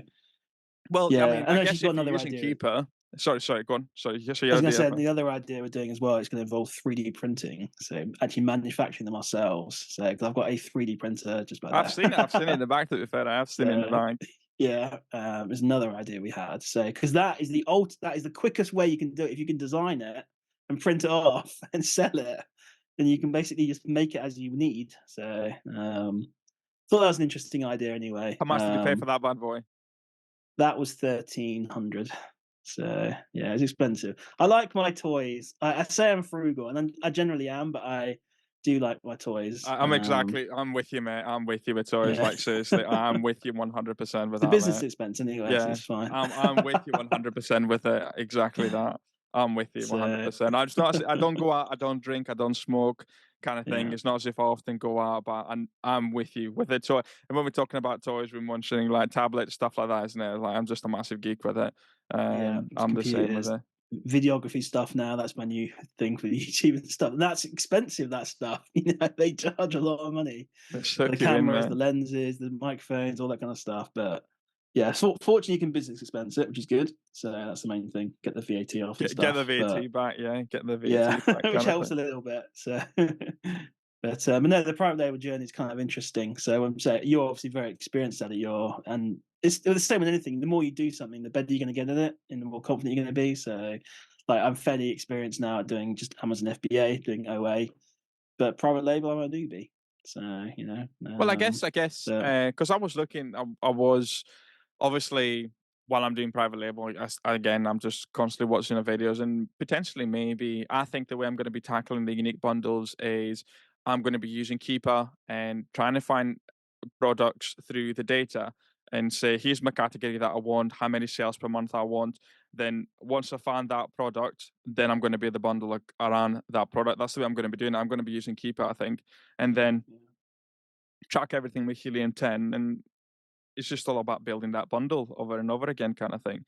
Speaker 1: well, I
Speaker 2: yeah,
Speaker 1: mean,
Speaker 2: and
Speaker 1: I
Speaker 2: actually
Speaker 1: guess
Speaker 2: got
Speaker 1: if you're
Speaker 2: another
Speaker 1: using
Speaker 2: idea.
Speaker 1: Keeper, sorry, go on. Sorry, so
Speaker 2: I
Speaker 1: you
Speaker 2: was
Speaker 1: had
Speaker 2: going to
Speaker 1: the
Speaker 2: say
Speaker 1: other.
Speaker 2: the other idea we're doing as well is going to involve 3D printing. So actually manufacturing them ourselves. So because I've got a 3D printer just by
Speaker 1: I've seen it. I've seen it in
Speaker 2: there.
Speaker 1: the back. To be fair, I have seen it in the
Speaker 2: So
Speaker 1: back.
Speaker 2: yeah, is another idea we had. So because that is the quickest way you can do it. If you can design it and print it off and sell it, then you can basically just make it as you need. So thought that was an interesting idea anyway.
Speaker 1: How much did you pay for that bad boy?
Speaker 2: That was 1,300. So yeah, it's expensive. I like my toys. I say I'm frugal, and I generally am, but I do like my toys.
Speaker 1: I'm with you, mate. I'm with you with toys.
Speaker 2: Yeah,
Speaker 1: Like seriously, I'm with you 100% with
Speaker 2: the
Speaker 1: that,
Speaker 2: business
Speaker 1: mate.
Speaker 2: expense anyway, so
Speaker 1: Yeah,
Speaker 2: it's fine.
Speaker 1: I'm with you 100% with it. Exactly that. I'm with you
Speaker 2: So
Speaker 1: 100%. I just not. I don't go out. I don't drink. I don't smoke. Kind of thing.
Speaker 2: yeah,
Speaker 1: It's not as if I often go out, but I'm with you with it. So, and when we're talking about toys, we're mentioning like tablets, stuff like that, isn't it? Like I'm just a massive geek with it.
Speaker 2: yeah, it's
Speaker 1: I'm the same with
Speaker 2: computers,
Speaker 1: it.
Speaker 2: videography stuff now. That's my new thing for YouTube and stuff. And that's expensive. That stuff, they charge a lot of money
Speaker 1: They
Speaker 2: for the
Speaker 1: suck you in,
Speaker 2: cameras, the
Speaker 1: man.
Speaker 2: lenses, the microphones, all that kind of stuff. But yeah, so fortunately, you can business expense it, which is good. So that's the main thing. Get the VAT off and
Speaker 1: Get the
Speaker 2: stuff. But
Speaker 1: VAT back, yeah. Get the
Speaker 2: yeah,
Speaker 1: VAT back,
Speaker 2: which
Speaker 1: kind of
Speaker 2: helps
Speaker 1: thing.
Speaker 2: a little bit. So, but no, the private label journey is kind of interesting. So I'm saying you're obviously very experienced at it. And it's the same with anything. The more you do something, the better you're going to get at it, and the more confident you're going to be. So, like I'm fairly experienced now at doing just Amazon FBA, doing OA, but private label I'm a newbie. So
Speaker 1: Well, I guess,
Speaker 2: but
Speaker 1: because I was looking, I was obviously while I'm doing private label, again, I'm just constantly watching the videos and potentially maybe I think the way I'm going to be tackling the unique bundles is I'm going to be using Keeper and trying to find products through the data and say, here's my category that I want, how many sales per month I want. Then once I find that product, then I'm going to be the bundle around that product. That's the way I'm going to be doing it. I'm going to be using Keeper, I think. And then
Speaker 2: yeah,
Speaker 1: track everything with Helium 10, and it's just all about building that bundle over and over again, kind of thing.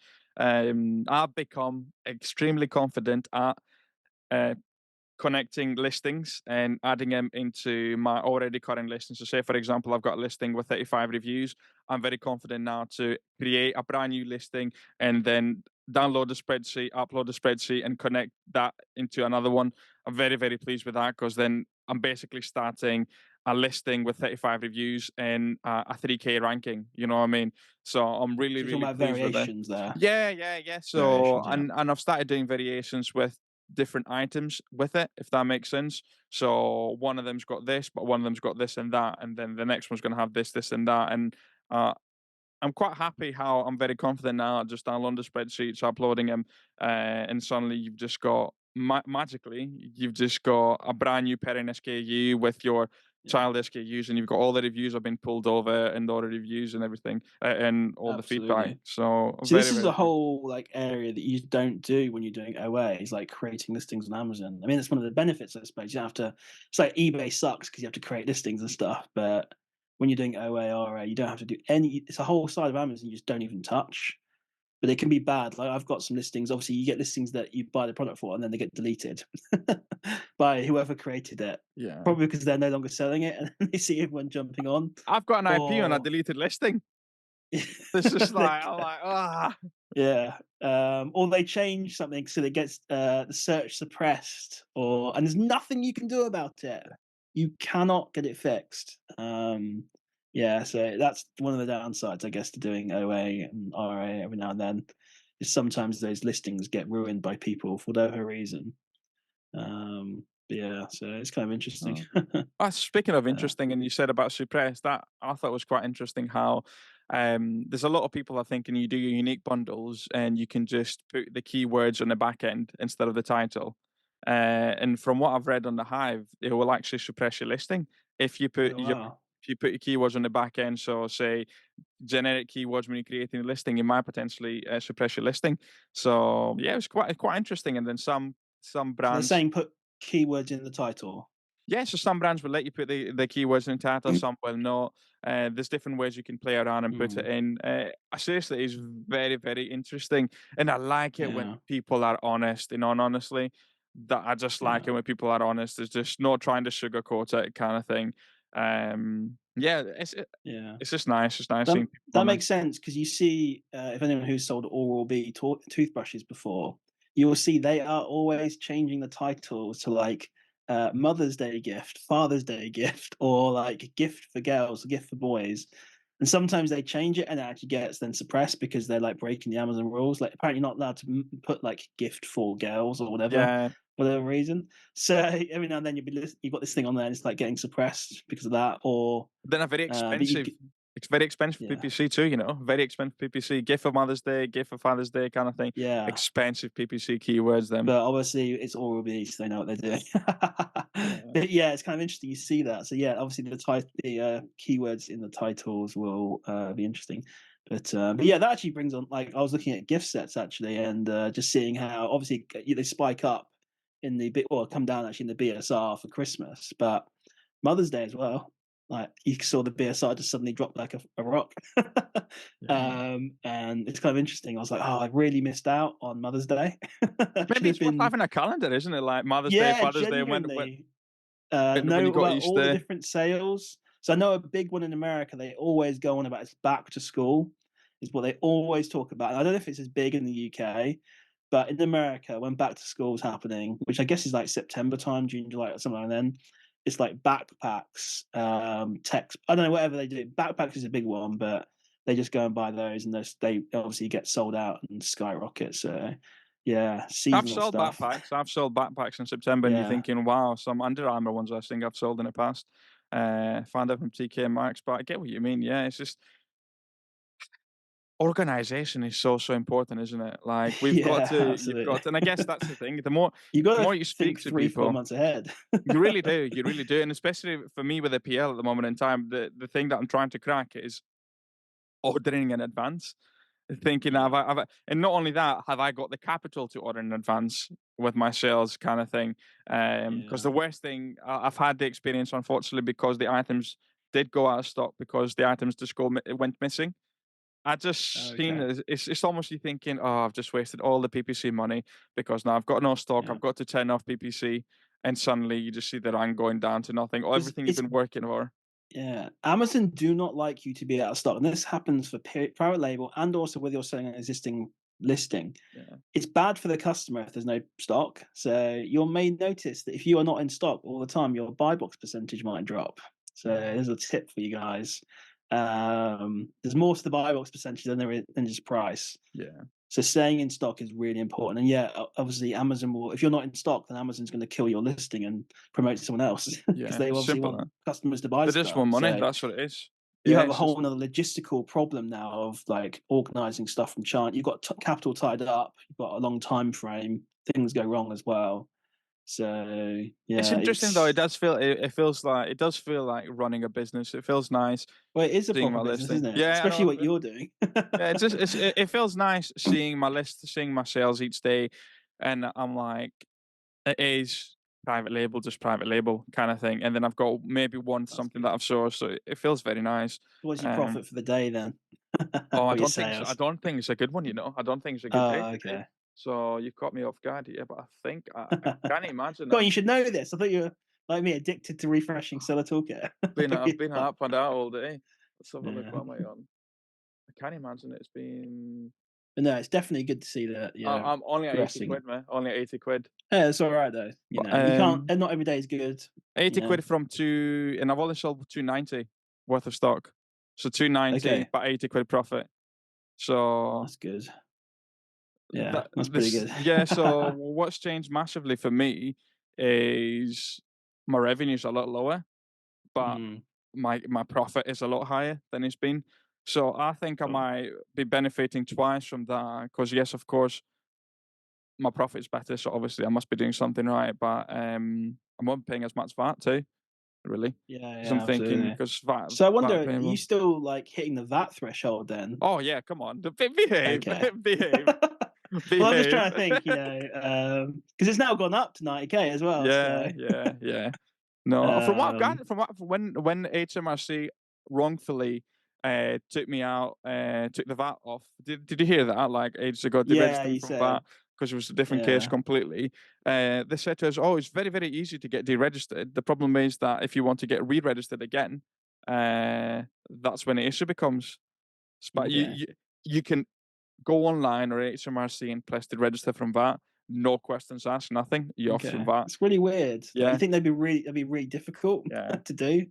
Speaker 1: I've become extremely confident at uh, connecting listings and adding them into my already current listings. So, say for example, I've got a listing with 35 reviews. I'm very confident now to create a brand new listing and then download the spreadsheet, upload the spreadsheet, and connect that into another one. I'm very, very pleased with that because then I'm basically starting a listing with 35 reviews and a 3K ranking. You know what I mean? So I'm really,
Speaker 2: so you're talking
Speaker 1: really
Speaker 2: about
Speaker 1: pleased with it.
Speaker 2: variations there.
Speaker 1: Yeah. So
Speaker 2: Variations, yeah,
Speaker 1: and I've started doing variations with different items with it, if that makes sense. So one of them's got this, but one of them's got this and that, and then the next one's going to have this, and that. And uh, I'm quite happy how I'm very confident now. Just downloading the spreadsheets, uploading them, and suddenly you've just got magically you've just got a brand new parent SKU with your
Speaker 2: yeah,
Speaker 1: child SKUs, and you've got all the reviews have been pulled over and all the reviews and everything, and all the feedback.
Speaker 2: absolutely.
Speaker 1: So
Speaker 2: So
Speaker 1: very,
Speaker 2: this is
Speaker 1: very
Speaker 2: a
Speaker 1: pleased.
Speaker 2: whole like area that you don't do when you're doing OA. Is like creating listings on Amazon. I mean, it's one of the benefits, I suppose. You have to. It's like eBay sucks because you have to create listings and stuff, but when you're doing OA, you don't have to do any. It's a whole side of Amazon you just don't even touch. But it can be bad. Like I've got some listings. Obviously, you get listings that you buy the product for, and then they get deleted by whoever created it.
Speaker 1: Yeah.
Speaker 2: Probably because they're no longer selling it, and they see everyone jumping on.
Speaker 1: I've got an IP on a
Speaker 2: Or
Speaker 1: deleted listing. It's just like I'm like, ah.
Speaker 2: yeah, or they change something so that it gets the search suppressed, or and there's nothing you can do about it. You cannot get it fixed. Yeah, so that's one of the downsides, I guess, to doing OA and RA every now and then. Is sometimes those listings get ruined by people for whatever reason. Yeah, so it's kind of interesting.
Speaker 1: Oh. Speaking of
Speaker 2: uh,
Speaker 1: interesting, and you said about suppressed, that I thought was quite interesting how there's a lot of people I think, and you do your unique bundles and you can just put the keywords on the back end instead of the title. And from what I've read on the Hive, it will actually suppress your listing if you put
Speaker 2: oh
Speaker 1: your
Speaker 2: wow,
Speaker 1: keywords on the back end. So, say generic keywords when you're creating a listing, it might potentially suppress your listing. So, yeah, it was quite interesting. And then some
Speaker 2: so they're
Speaker 1: brands
Speaker 2: saying put keywords in the title.
Speaker 1: yeah, so some brands will let you put the keywords in the title, some will not. There's different ways you can play around and put it
Speaker 2: Mm,
Speaker 1: in. Seriously, it's very, very interesting, and I like it when
Speaker 2: yeah,
Speaker 1: people are honest. And honestly, that I just like
Speaker 2: yeah.
Speaker 1: it when people are honest. It's just not trying to sugarcoat it, kind of thing. Yeah,
Speaker 2: Yeah.
Speaker 1: it's just nice. It's nice
Speaker 2: That
Speaker 1: seeing people
Speaker 2: that
Speaker 1: honest.
Speaker 2: makes sense because you see, if anyone who's sold Oral-B toothbrushes before, you will see they are always changing the titles to like Mother's Day gift, Father's Day gift, or like gift for girls, gift for boys. And sometimes they change it and it actually gets then suppressed because they're like breaking the Amazon rules. Like apparently not allowed to put like gift for girls or whatever,
Speaker 1: Yeah,
Speaker 2: for whatever reason. So every now and then you've got this thing on there and it's like getting suppressed because of that. Or
Speaker 1: then a very
Speaker 2: but you
Speaker 1: expensive. It's very expensive
Speaker 2: yeah.
Speaker 1: PPC too, you know. Very expensive PPC. Gift for Mother's Day, gift for Father's Day, kind of thing.
Speaker 2: Yeah,
Speaker 1: Expensive PPC keywords. Them.
Speaker 2: but obviously it's all released. They know what they're doing.
Speaker 1: Yeah.
Speaker 2: But yeah, it's kind of interesting. You see that. So yeah, obviously the keywords in the titles will be interesting. But yeah, that actually brings on like I was looking at gift sets actually, and just seeing how obviously they spike up in the bit or come down actually in the BSR for Christmas, but Mother's Day as well. Like you saw the BSR just suddenly drop like a rock.
Speaker 1: Yeah.
Speaker 2: And it's kind of interesting. I was like, oh, I really missed out on Mother's Day. Should
Speaker 1: Maybe
Speaker 2: have
Speaker 1: it's worth
Speaker 2: been,
Speaker 1: having a calendar, isn't it? Like Mother's Day,
Speaker 2: yeah,
Speaker 1: Father's Day, when
Speaker 2: genuinely.
Speaker 1: when you
Speaker 2: Know
Speaker 1: got
Speaker 2: about all the
Speaker 1: Easter.
Speaker 2: different sales. So I know a big one in America. They always go on about it's back to school, is what they always talk about. And I don't know if it's as big in the UK, but in America, when back to school is happening, which I guess is like September time, June, July, or something, and then it's like backpacks, text. I don't know whatever they do. Backpacks is a big one, but they just go and buy those, and they obviously get sold out and skyrocket. So yeah, seasonal stuff.
Speaker 1: I've sold backpacks in September, and you're
Speaker 2: Yeah,
Speaker 1: thinking, wow, some Under Armour ones I think I've sold in the past. Found out from TK Maxx, but I get what you mean. Yeah, it's just organization is so important, isn't it? Like
Speaker 2: yeah,
Speaker 1: you've
Speaker 2: absolutely.
Speaker 1: got to, and I guess that's the thing.
Speaker 2: You got
Speaker 1: The
Speaker 2: to
Speaker 1: more you speak
Speaker 2: think
Speaker 1: to
Speaker 2: 3 4
Speaker 1: people,
Speaker 2: months ahead.
Speaker 1: you really do, and especially for me with APL at the moment in time, the thing that I'm trying to crack is ordering in advance. Thinking,
Speaker 2: Yeah,
Speaker 1: and not only that, have I got the capital to order in advance with my sales kind of thing? Because
Speaker 2: yeah.
Speaker 1: the worst thing I've had the experience, unfortunately, because the items did go out of stock because the items just went missing. I just seen
Speaker 2: Okay.
Speaker 1: it's almost you thinking, oh, I've just wasted all the PPC money because now I've got no stock,
Speaker 2: Yeah,
Speaker 1: I've got to turn off PPC, and suddenly you just see the rank going down to nothing, or
Speaker 2: because
Speaker 1: everything you've
Speaker 2: it's
Speaker 1: been working for.
Speaker 2: yeah. Amazon do not like you to be out of stock, and this happens for private label and also whether you're selling an existing listing.
Speaker 1: Yeah,
Speaker 2: It's bad for the customer if there's no stock. So you may notice that if you are not in stock all the time, your buy box percentage might drop. So there's a tip for you guys. There's more to the buy box percentage than there is than just price.
Speaker 1: yeah,
Speaker 2: So staying in stock is really important. And yeah, obviously Amazon will, if you're not in stock, then Amazon's going to kill your listing and promote someone else because
Speaker 1: yeah.
Speaker 2: they obviously
Speaker 1: Simple.
Speaker 2: want customers to buy
Speaker 1: They just
Speaker 2: stuff.
Speaker 1: want money.
Speaker 2: So
Speaker 1: That's what it is.
Speaker 2: you
Speaker 1: Yeah,
Speaker 2: have a
Speaker 1: it's just
Speaker 2: whole other logistical problem now of like organizing stuff from China. You've got capital tied up. You've got a long time frame. Things go wrong as well. So
Speaker 1: it's
Speaker 2: yeah,
Speaker 1: interesting though.
Speaker 2: it's
Speaker 1: It feels like it does feel like running a business. It feels nice
Speaker 2: well, it is a
Speaker 1: seeing
Speaker 2: proper
Speaker 1: my
Speaker 2: business,
Speaker 1: listing.
Speaker 2: isn't it?
Speaker 1: Yeah, I
Speaker 2: Especially
Speaker 1: know.
Speaker 2: what you're doing.
Speaker 1: Yeah, it feels nice seeing my list, seeing my sales each day, and I'm like, it is. private label, just private label kind of thing. And then I've got maybe one
Speaker 2: That's
Speaker 1: something
Speaker 2: good.
Speaker 1: that I've sourced, so it feels very nice.
Speaker 2: What's your
Speaker 1: Um,
Speaker 2: profit for the day then?
Speaker 1: oh, I
Speaker 2: Or your
Speaker 1: don't think so. I
Speaker 2: sales?
Speaker 1: don't think it's a good one. I don't think it's a good day
Speaker 2: Oh,
Speaker 1: today.
Speaker 2: okay.
Speaker 1: So you've caught me off guard here, but I can't imagine
Speaker 2: Go on, you should know this. I thought you were like me, addicted to refreshing Seller Toolkit.
Speaker 1: I've been up and out all day. Let's have a look.
Speaker 2: Yeah.
Speaker 1: What am I on? I can't imagine it's been.
Speaker 2: But no, it's definitely good to see that,
Speaker 1: I'm only at 80
Speaker 2: progressing.
Speaker 1: quid, man. Only at 80 quid.
Speaker 2: Yeah, it's all right though.
Speaker 1: But
Speaker 2: You can't. And not every day is good. You
Speaker 1: 80
Speaker 2: know.
Speaker 1: quid from two, and I've only sold 290 worth of stock. So 290,
Speaker 2: Okay,
Speaker 1: but 80 quid profit. So
Speaker 2: that's good. Yeah,
Speaker 1: that
Speaker 2: that's pretty
Speaker 1: this,
Speaker 2: good.
Speaker 1: yeah. So what's changed massively for me is my revenue's a lot lower, but
Speaker 2: Mm,
Speaker 1: my profit is a lot higher than it's been. So I think I
Speaker 2: cool.
Speaker 1: might be benefiting twice from that. Because yes, of course, my profit's better, so obviously I must be doing something right. But I'm not paying as much VAT too, really,
Speaker 2: Yeah,
Speaker 1: because I'm
Speaker 2: yeah,
Speaker 1: thinking
Speaker 2: absolutely.
Speaker 1: because
Speaker 2: So I wonder,
Speaker 1: VAT
Speaker 2: are you
Speaker 1: payable.
Speaker 2: still like hitting the VAT threshold then?
Speaker 1: Oh yeah, come on, behave,
Speaker 2: Okay.
Speaker 1: behave,
Speaker 2: Well, I'm just
Speaker 1: behave.
Speaker 2: trying to think, because it's now gone up to 90K as well. So,
Speaker 1: Yeah, yeah, yeah. No, from what I've
Speaker 2: um,
Speaker 1: gotten, from when HMRC wrongfully took me out, took the VAT off. Did you hear that? Like ages ago, they
Speaker 2: yeah,
Speaker 1: registered me
Speaker 2: you
Speaker 1: from
Speaker 2: said,
Speaker 1: VAT because it was a different case
Speaker 2: yeah,
Speaker 1: completely. They said to us, "Oh, it's very very easy to get deregistered. The problem is that if you want to get re-registered again, that's when the issue becomes. But
Speaker 2: okay.
Speaker 1: you can go online or HMRC and press to register from VAT. No questions asked, nothing. You're off from
Speaker 2: Okay,
Speaker 1: VAT.
Speaker 2: it's really weird. Like, you
Speaker 1: Yeah,
Speaker 2: think they'd be really difficult
Speaker 1: yeah.
Speaker 2: to do?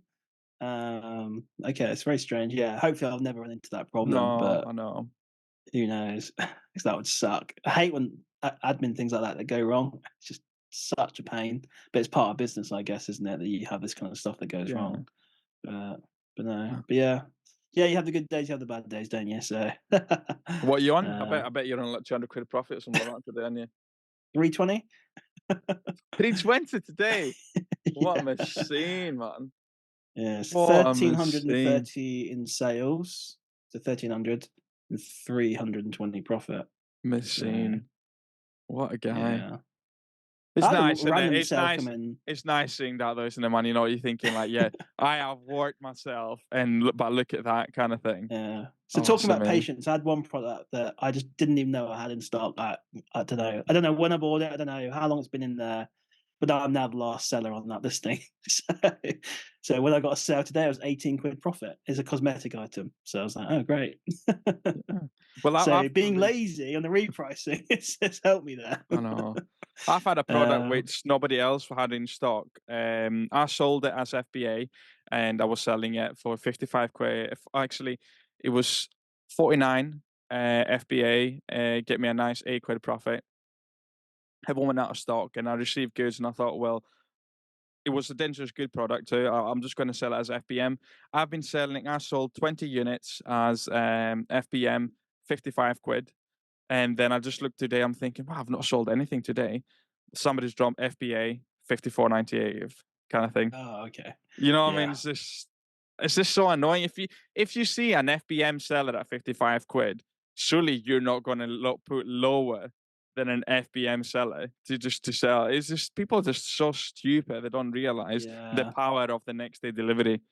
Speaker 2: Okay, it's very strange. Yeah, hopefully I'll never run into that problem,
Speaker 1: No,
Speaker 2: but
Speaker 1: I know.
Speaker 2: who knows? Because that would suck. I hate when admin things like that go wrong. It's just such a pain. But it's part of business, I guess, isn't it? That you have this kind of stuff that goes
Speaker 1: Yeah.
Speaker 2: wrong. But but no,
Speaker 1: Uh,
Speaker 2: but yeah, yeah. You have the good days, you have the bad days, don't you? So,
Speaker 1: What are you on?
Speaker 2: uh,
Speaker 1: I bet you're on like 200 quid profit or something like that today, aren't you?
Speaker 2: 320.
Speaker 1: 320 today. What a
Speaker 2: Yeah.
Speaker 1: machine, man.
Speaker 2: Yeah, it's
Speaker 1: What a
Speaker 2: thirteen hundred and
Speaker 1: machine.
Speaker 2: thirty in sales, so 1,300 and 320 profit. So
Speaker 1: Machine. What a guy.
Speaker 2: yeah,
Speaker 1: It's
Speaker 2: I had a
Speaker 1: nice, isn't it?
Speaker 2: random sale come in.
Speaker 1: It's nice seeing that though, isn't it, man? You're thinking like, yeah, I have worked myself and but look at that kind of thing.
Speaker 2: Yeah. So
Speaker 1: Oh,
Speaker 2: talking
Speaker 1: it's
Speaker 2: about
Speaker 1: amazing.
Speaker 2: patience, I had one product that I just didn't even know I had in stock. I don't know. I don't know when I bought it. I don't know how long it's been in there. But I'm now the last seller on that listing. So when I got a sale today, it was 18 quid profit. It's a cosmetic item. So I was like, oh great.
Speaker 1: Yeah. Well,
Speaker 2: So
Speaker 1: I've
Speaker 2: being lazy on the repricing, it's helped me there.
Speaker 1: I know. I've had a product
Speaker 2: Uh,
Speaker 1: which nobody else had in stock. I sold it as FBA and I was selling it for 55 quid. Actually, it was 49 FBA, get me a nice 8 quid profit. Everyone went out of stock and I received goods and I thought, well, it was a dangerous good product too. I'm just going to sell it as FBM. I've been selling, I sold 20 units as FBM, 55 quid. And then I just looked today, I'm thinking, wow, I've not sold anything today. Somebody's dropped FBA 54.98 kind of thing.
Speaker 2: oh, okay.
Speaker 1: You know what I mean?
Speaker 2: Yeah.
Speaker 1: It's just so annoying. If you see an FBM seller at 55 quid, surely you're not gonna put lower than an FBM seller to sell. It's just people are just so stupid. They don't realize the
Speaker 2: Yeah.
Speaker 1: power of the next day delivery.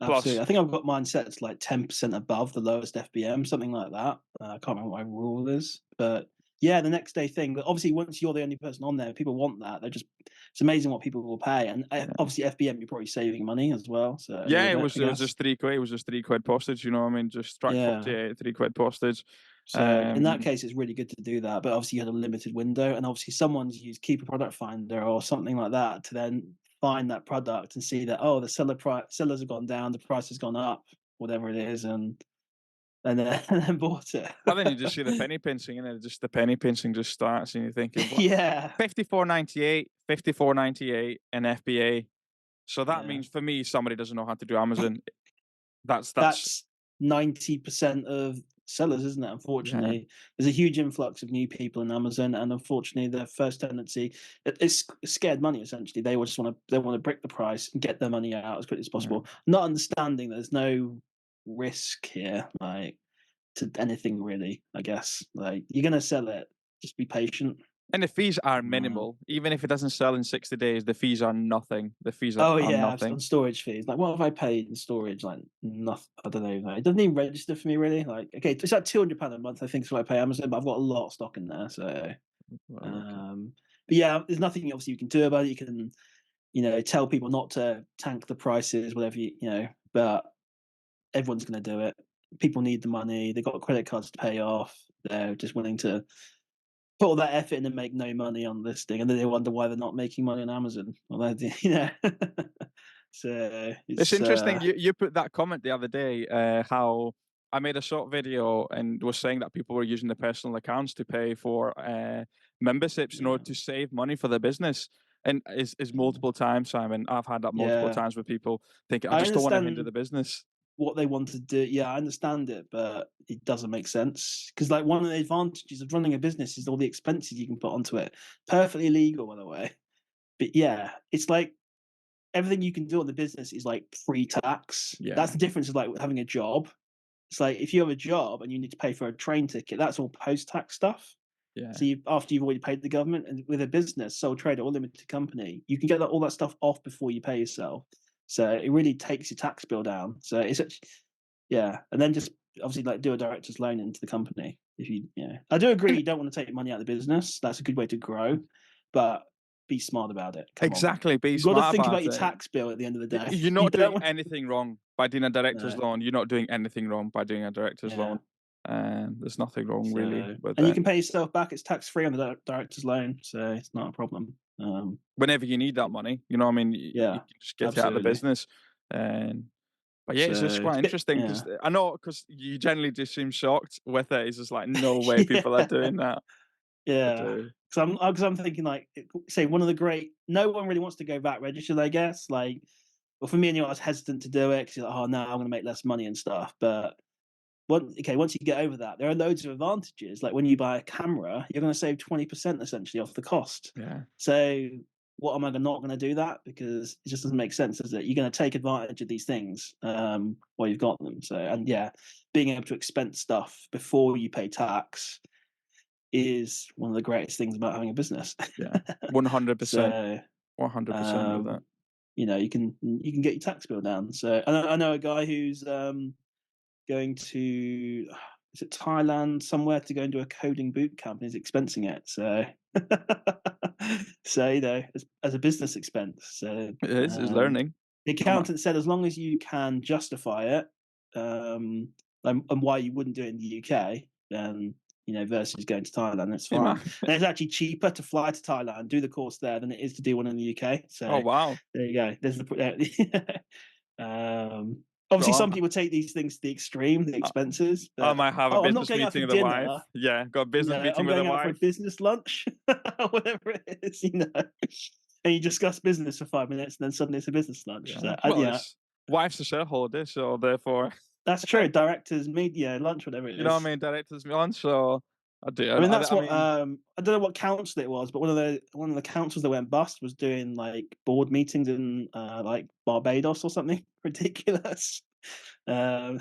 Speaker 2: Absolutely.
Speaker 1: Plus,
Speaker 2: I think I've got mine set to like 10% above the lowest FBM, something like that. I can't remember what my rule is. But yeah, the next day thing. But obviously, once you're the only person on there, people want that. It's amazing what people will pay. And
Speaker 1: yeah.
Speaker 2: obviously, FBM, you're probably saving money as well. So a
Speaker 1: Yeah,
Speaker 2: little bit, I
Speaker 1: it was
Speaker 2: guess.
Speaker 1: just 3 quid. It was just 3 quid postage. You know what I mean? Just track
Speaker 2: Yeah.
Speaker 1: 48, 3 quid postage.
Speaker 2: So in that
Speaker 1: Um,
Speaker 2: case, it's really good to do that. But obviously, you had a limited window, and obviously, someone's used Keeper Product Finder or something like that to then find that product and see that the sellers have gone down, the price has gone up, whatever it is, and then and then bought it.
Speaker 1: But then you just see the penny pinching, and then just the penny pinching just starts, and you're thinking, "What?
Speaker 2: Yeah,
Speaker 1: 54.98, 54.98, and FBA." So that
Speaker 2: yeah.
Speaker 1: means for me, somebody doesn't know how to do Amazon. That's
Speaker 2: That's 90% of sellers, isn't it?
Speaker 1: yeah,
Speaker 2: Unfortunately, there's a huge influx of new people in Amazon, and unfortunately, their first tendency it's scared money. Essentially, they want to break the price and get their money out as quickly as
Speaker 1: yeah.
Speaker 2: possible, not understanding that there's no risk here, like to anything really. I guess like you're gonna sell it, just be patient.
Speaker 1: And the fees are
Speaker 2: Um,
Speaker 1: minimal. Even if it doesn't sell in 60 days, the fees are nothing. The fees
Speaker 2: oh
Speaker 1: are
Speaker 2: yeah,
Speaker 1: nothing.
Speaker 2: on storage fees. Like, what have I paid in storage? Like, nothing. I don't know. Like, it doesn't even register for me really. Like, okay, it's like £200 a month. I think is what I pay Amazon, but I've got a lot of stock in there. So,
Speaker 1: Well, okay.
Speaker 2: um, but yeah, there's nothing obviously you can do about it. You can, tell people not to tank the prices, whatever but everyone's going to do it. People need the money. They've got credit cards to pay off. They're just willing to put all that effort in and make no money on listing, and then they wonder why they're not making money on Amazon. Well, so
Speaker 1: It's
Speaker 2: it's
Speaker 1: interesting. You put that comment the other day, how I made a short video and was saying that people were using their personal accounts to pay for memberships in order
Speaker 2: yeah,
Speaker 1: to save money for their business. And is multiple times, Simon. I've had that multiple
Speaker 2: yeah.
Speaker 1: times with people thinking, I
Speaker 2: I
Speaker 1: just don't want to hinder
Speaker 2: understand
Speaker 1: the business.
Speaker 2: what they want to do. Yeah, I understand it, but it doesn't make sense because like one of the advantages of running a business is all the expenses you can put onto it. Perfectly legal, by the way. But yeah, it's like everything you can do on the business is like pre-tax. That's
Speaker 1: Yeah,
Speaker 2: the difference of like having a job. It's like if you have a job and you need to pay for a train ticket, that's all post-tax stuff.
Speaker 1: yeah.
Speaker 2: So after you've already paid the government, and with a business, sole trader or limited company, you can get all that stuff off before you pay yourself. So it really takes your tax bill down. So yeah, and then just obviously like do a director's loan into the company. If I do agree
Speaker 1: And
Speaker 2: you don't want to take money out of the business. That's a good way to grow, but be smart about it. Come on,
Speaker 1: exactly, be
Speaker 2: you've got to
Speaker 1: smart
Speaker 2: think about
Speaker 1: about
Speaker 2: your
Speaker 1: it.
Speaker 2: tax bill at the end of the day.
Speaker 1: You're
Speaker 2: You
Speaker 1: not
Speaker 2: don't
Speaker 1: doing
Speaker 2: want
Speaker 1: anything wrong by doing a director's
Speaker 2: no,
Speaker 1: loan. You're not doing anything wrong by doing a director's
Speaker 2: yeah.
Speaker 1: loan. There's nothing wrong really
Speaker 2: So
Speaker 1: with
Speaker 2: and you
Speaker 1: that.
Speaker 2: can pay yourself back. It's tax free on the director's loan, so it's not a problem.
Speaker 1: Whenever you need that money, you know what I mean? You
Speaker 2: Yeah,
Speaker 1: can just get it out of the
Speaker 2: absolutely.
Speaker 1: business. And but yeah, it's just
Speaker 2: So
Speaker 1: quite
Speaker 2: it's a bit,
Speaker 1: interesting
Speaker 2: yeah,
Speaker 1: because I know because you generally just seem shocked with it. It's just like no way people are
Speaker 2: yeah,
Speaker 1: doing that. I
Speaker 2: yeah.
Speaker 1: do.
Speaker 2: Because I'm thinking like, say one of the great. No one really wants to go VAT registered, I guess. Like, well, for me anyway, I was hesitant to do it because like, oh no, I'm going to make less money and stuff. But once you get over that, there are loads of advantages. Like when you buy a camera, you're going to save 20% essentially off the cost.
Speaker 1: Yeah,
Speaker 2: So what am I not going to do that? Because it just doesn't make sense, does it? You're going to take advantage of these things while you've got them. So and yeah, being able to expense stuff before you pay tax is one of the greatest things about having a business.
Speaker 1: yeah, 100%,
Speaker 2: So
Speaker 1: 100% with that.
Speaker 2: um, you can get your tax bill down. So I know a guy who's going to is it Thailand somewhere to go and do a coding boot camp and he's expensing it. So so as a business expense. So
Speaker 1: It is learning.
Speaker 2: the
Speaker 1: I'm a,
Speaker 2: accountant said as long as you can justify it, and why you wouldn't do it in the UK, then versus going to Thailand, it's
Speaker 1: am
Speaker 2: fine.
Speaker 1: I-
Speaker 2: And it's actually cheaper to fly to Thailand, do the course there, than it is to do one in the UK.
Speaker 1: oh
Speaker 2: So
Speaker 1: wow.
Speaker 2: there you go. There's the obviously
Speaker 1: So
Speaker 2: some people take these things to the extreme, the
Speaker 1: I,
Speaker 2: expenses.
Speaker 1: I
Speaker 2: But
Speaker 1: might have a
Speaker 2: oh, I'm not
Speaker 1: business
Speaker 2: going out for
Speaker 1: meeting with a
Speaker 2: dinner.
Speaker 1: wife. Yeah, got a business meeting
Speaker 2: I'm
Speaker 1: with a
Speaker 2: going out for a
Speaker 1: wife.
Speaker 2: business lunch, whatever it is. And you discuss business for 5 minutes, and then suddenly it's a business lunch.
Speaker 1: Yeah.
Speaker 2: So
Speaker 1: Well,
Speaker 2: yeah,
Speaker 1: it's wife's a shareholder, so therefore,
Speaker 2: that's true. Directors, media, lunch, whatever it
Speaker 1: you know what I
Speaker 2: is.
Speaker 1: mean. Directors me on, so I do.
Speaker 2: I mean, that's
Speaker 1: I
Speaker 2: what
Speaker 1: mean,
Speaker 2: I don't know what council it was, but one of the councils that went bust was doing like board meetings in like Barbados or something ridiculous. So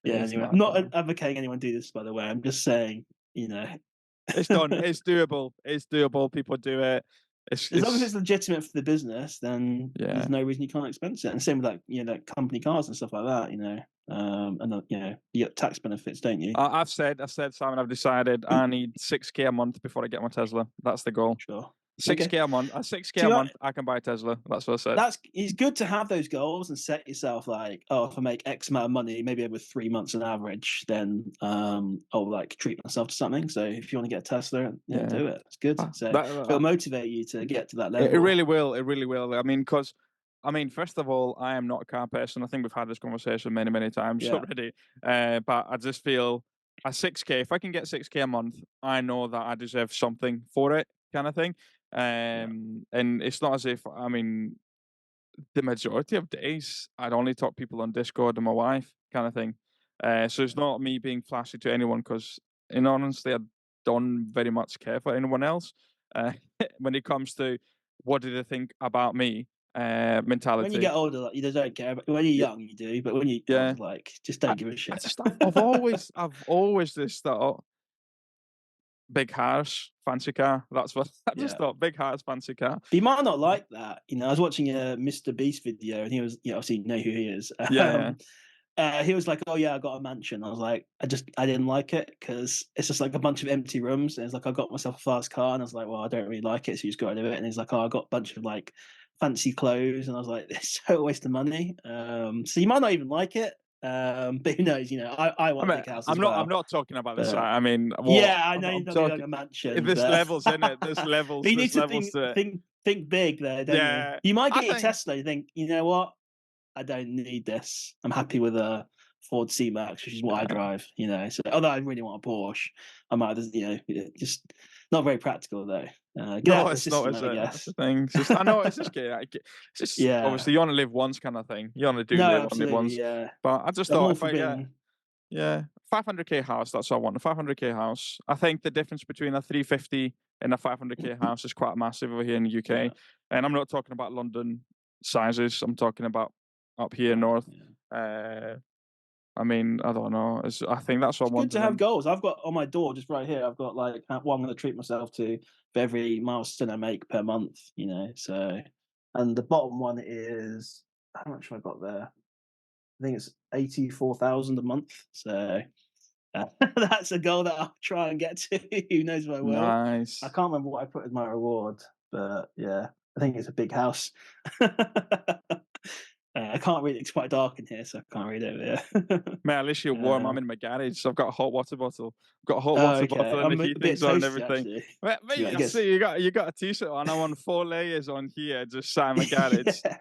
Speaker 2: yeah.
Speaker 1: it's
Speaker 2: Anyway,
Speaker 1: mad
Speaker 2: I'm not
Speaker 1: though.
Speaker 2: advocating anyone do this, by the way. I'm just saying,
Speaker 1: It's done. It's doable. It's doable. People do it.
Speaker 2: as long as it's
Speaker 1: It's
Speaker 2: legitimate for the business, then
Speaker 1: yeah.
Speaker 2: there's no reason you can't expense it. And same with like like company cars and stuff like that. And you get tax benefits, don't you?
Speaker 1: I've said, Simon. I've decided I need 6K a month before I get my Tesla. That's the goal.
Speaker 2: Sure.
Speaker 1: Six
Speaker 2: Okay.
Speaker 1: k a month. 6K a
Speaker 2: See,
Speaker 1: month. I can buy a Tesla. That's what I said.
Speaker 2: that's it's good to have those goals and set yourself like, oh, if I make X amount of money, maybe over 3 months on average, then I'll like treat myself to something. So if you want to get a Tesla,
Speaker 1: Yeah.
Speaker 2: do it. It's good.
Speaker 1: Ah,
Speaker 2: So it'll
Speaker 1: that,
Speaker 2: motivate you to get to that
Speaker 1: it
Speaker 2: level.
Speaker 1: really will. It really will. I mean, because I mean, first of all, I am not a car person. I think we've had this conversation many, many times
Speaker 2: Yeah.
Speaker 1: already. But I just feel a 6K. If I can get 6K a month, I know that I deserve something for it, kind of thing.
Speaker 2: Yeah.
Speaker 1: And it's not as if I mean the majority of days I'd only talk people on Discord and my wife, kind of thing. So it's not me being flashy to anyone because, in honesty, I don't very much care for anyone else. Uh, when it comes to what do they think about me
Speaker 2: When you
Speaker 1: mentality.
Speaker 2: get older, like, you just don't care. But when you're
Speaker 1: Y-
Speaker 2: young, you do. But when you're
Speaker 1: Yeah,
Speaker 2: older, like, just
Speaker 1: I,
Speaker 2: don't give a
Speaker 1: I
Speaker 2: shit.
Speaker 1: just I've always just thought. big house, fancy car. That's what I just
Speaker 2: Yeah.
Speaker 1: thought. Big house, fancy car.
Speaker 2: But you might not like that. I was watching a Mr. Beast video, and he was, obviously you know who he is.
Speaker 1: Yeah, yeah.
Speaker 2: He was like, "Oh yeah, I got a mansion." I was like, I didn't like it because it's just like a bunch of empty rooms. And it's like I got myself a fast car, and I was like, "Well, I don't really like it, so you just got rid of it." And he's like, "Oh, I got a bunch of like fancy clothes," and I was like, "It's so a waste of money." So you might not even like it, but who knows? I
Speaker 1: I
Speaker 2: want a
Speaker 1: mean,
Speaker 2: big house as
Speaker 1: I'm
Speaker 2: well,
Speaker 1: not talking about the
Speaker 2: but
Speaker 1: side. I mean,
Speaker 2: yeah, I know you're
Speaker 1: I'm
Speaker 2: not doing like
Speaker 1: talking.
Speaker 2: a mansion,
Speaker 1: There's
Speaker 2: but
Speaker 1: levels in it. There's
Speaker 2: but
Speaker 1: levels.
Speaker 2: you need
Speaker 1: There's
Speaker 2: to
Speaker 1: levels to it.
Speaker 2: think big there, don't you?
Speaker 1: Yeah,
Speaker 2: You might
Speaker 1: I
Speaker 2: get your
Speaker 1: think
Speaker 2: Tesla. You think, you know what? I don't need this. I'm happy with a Ford C Max, which is what I
Speaker 1: yeah.
Speaker 2: drive. So although I really want a Porsche, I might just just not very practical though. Get out
Speaker 1: No,
Speaker 2: of the
Speaker 1: it's not,
Speaker 2: system,
Speaker 1: is
Speaker 2: I
Speaker 1: it? That's
Speaker 2: guess.
Speaker 1: the thing. It's just I know it's just good. It's just
Speaker 2: Yeah.
Speaker 1: obviously you only live once kind of thing. You only do
Speaker 2: No,
Speaker 1: live only
Speaker 2: absolutely.
Speaker 1: once.
Speaker 2: Yeah.
Speaker 1: But I just
Speaker 2: I'm
Speaker 1: thought
Speaker 2: all
Speaker 1: if
Speaker 2: for
Speaker 1: I get
Speaker 2: being.
Speaker 1: yeah, 500k house, that's what I want. A 500k house. I think the difference between a 350 and a 500k house is quite massive over here in the UK.
Speaker 2: Yeah.
Speaker 1: And I'm not talking about London sizes. I'm talking about up here north.
Speaker 2: Yeah.
Speaker 1: Uh, I mean, I don't know. I think that's what I
Speaker 2: It's good to
Speaker 1: wanted.
Speaker 2: have
Speaker 1: And
Speaker 2: goals. I've got on my door just right here. I've got like what I'm going to treat myself to for every milestone I make per month. So, and the bottom one is how much have I got there? I think it's 84,000 a month. So that's a goal that I'll try and get to. Who knows if I will? I
Speaker 1: nice.
Speaker 2: can't remember what I put as my reward, but yeah, I think it's a big house. I can't read it. It's quite dark in here, so I can't read it.
Speaker 1: Mate, at least you're
Speaker 2: Yeah.
Speaker 1: warm. I'm in my garage, so I've got a hot water bottle. I've got a hot
Speaker 2: Oh,
Speaker 1: water
Speaker 2: okay.
Speaker 1: bottle and the
Speaker 2: I'm a bit
Speaker 1: heating's on and
Speaker 2: toasty
Speaker 1: everything.
Speaker 2: actually. To be
Speaker 1: Mate,
Speaker 2: honest, I
Speaker 1: I
Speaker 2: guess.
Speaker 1: see you got a t-shirt on. I'm on 4 layers on here, just sat in my garage.
Speaker 2: Yeah.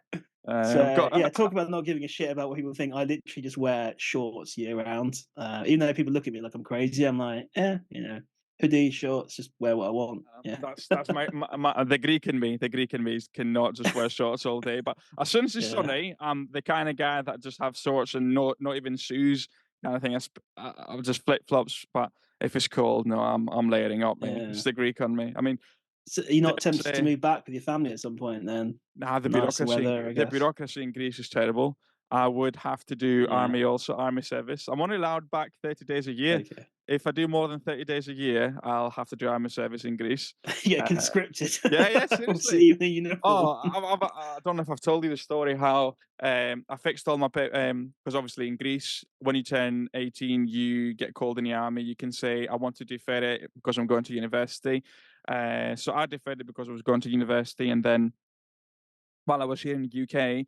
Speaker 1: I've
Speaker 2: So
Speaker 1: got
Speaker 2: yeah, talk about not giving a shit about what people think. I literally just wear shorts year round. Even though people look at me like I'm crazy, I'm like, hoodie, shorts, just wear what I want. Yeah.
Speaker 1: that's the Greek in me. The Greek in me cannot just wear shorts all day. But as soon as it's
Speaker 2: Yeah.
Speaker 1: sunny, I'm the kind of guy that just have shorts and not even shoes kind of thing. I'm just flip flops. But if it's cold, no, I'm layering up, mate. It's
Speaker 2: Yeah.
Speaker 1: the Greek on me. I mean,
Speaker 2: So you're
Speaker 1: dare
Speaker 2: not
Speaker 1: I
Speaker 2: tempted to
Speaker 1: say,
Speaker 2: move back with your family at some point then?
Speaker 1: nah,
Speaker 2: Nicer weather, I
Speaker 1: The
Speaker 2: guess.
Speaker 1: bureaucracy in Greece is terrible. I would have to do
Speaker 2: Yeah.
Speaker 1: army service. I'm only allowed back 30 days a year.
Speaker 2: Okay.
Speaker 1: If I do more than 30 days a year, I'll have to do army service in Greece.
Speaker 2: Yeah,
Speaker 1: Uh,
Speaker 2: conscripted.
Speaker 1: yeah, yeah,
Speaker 2: We'll
Speaker 1: seriously.
Speaker 2: see you in the uniform.
Speaker 1: Oh, I don't know if I've told you the story how I fixed all my because obviously in Greece when you turn 18 you get called in the army. You can say I want to defer it because I'm going to university. So I deferred it because I was going to university, and then while I was here in the UK,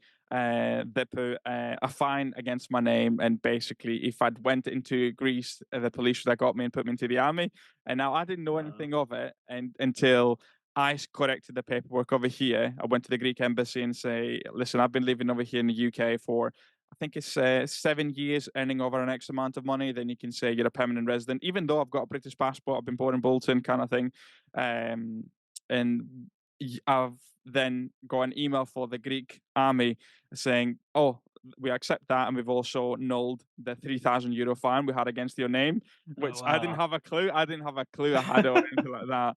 Speaker 1: they put a fine against my name, and basically, if I'd went into Greece, the police would have got me and put me into the army. And now I didn't know
Speaker 2: Wow.
Speaker 1: anything of it, and until corrected the paperwork over here, I went to the Greek embassy and say, "Listen, I've been living over here in the UK for." I think it's 7 years earning over an X amount of money. Then you can say you're a permanent resident, even though I've got a British passport. I've been born in Bolton, kind of thing. And I've then got an email for the Greek army saying, "Oh, we accept that, and we've also nulled the €3,000 fine we had against your name,"
Speaker 2: Oh
Speaker 1: which I didn't
Speaker 2: wow.
Speaker 1: have a clue. I didn't have a clue I had it or anything like that.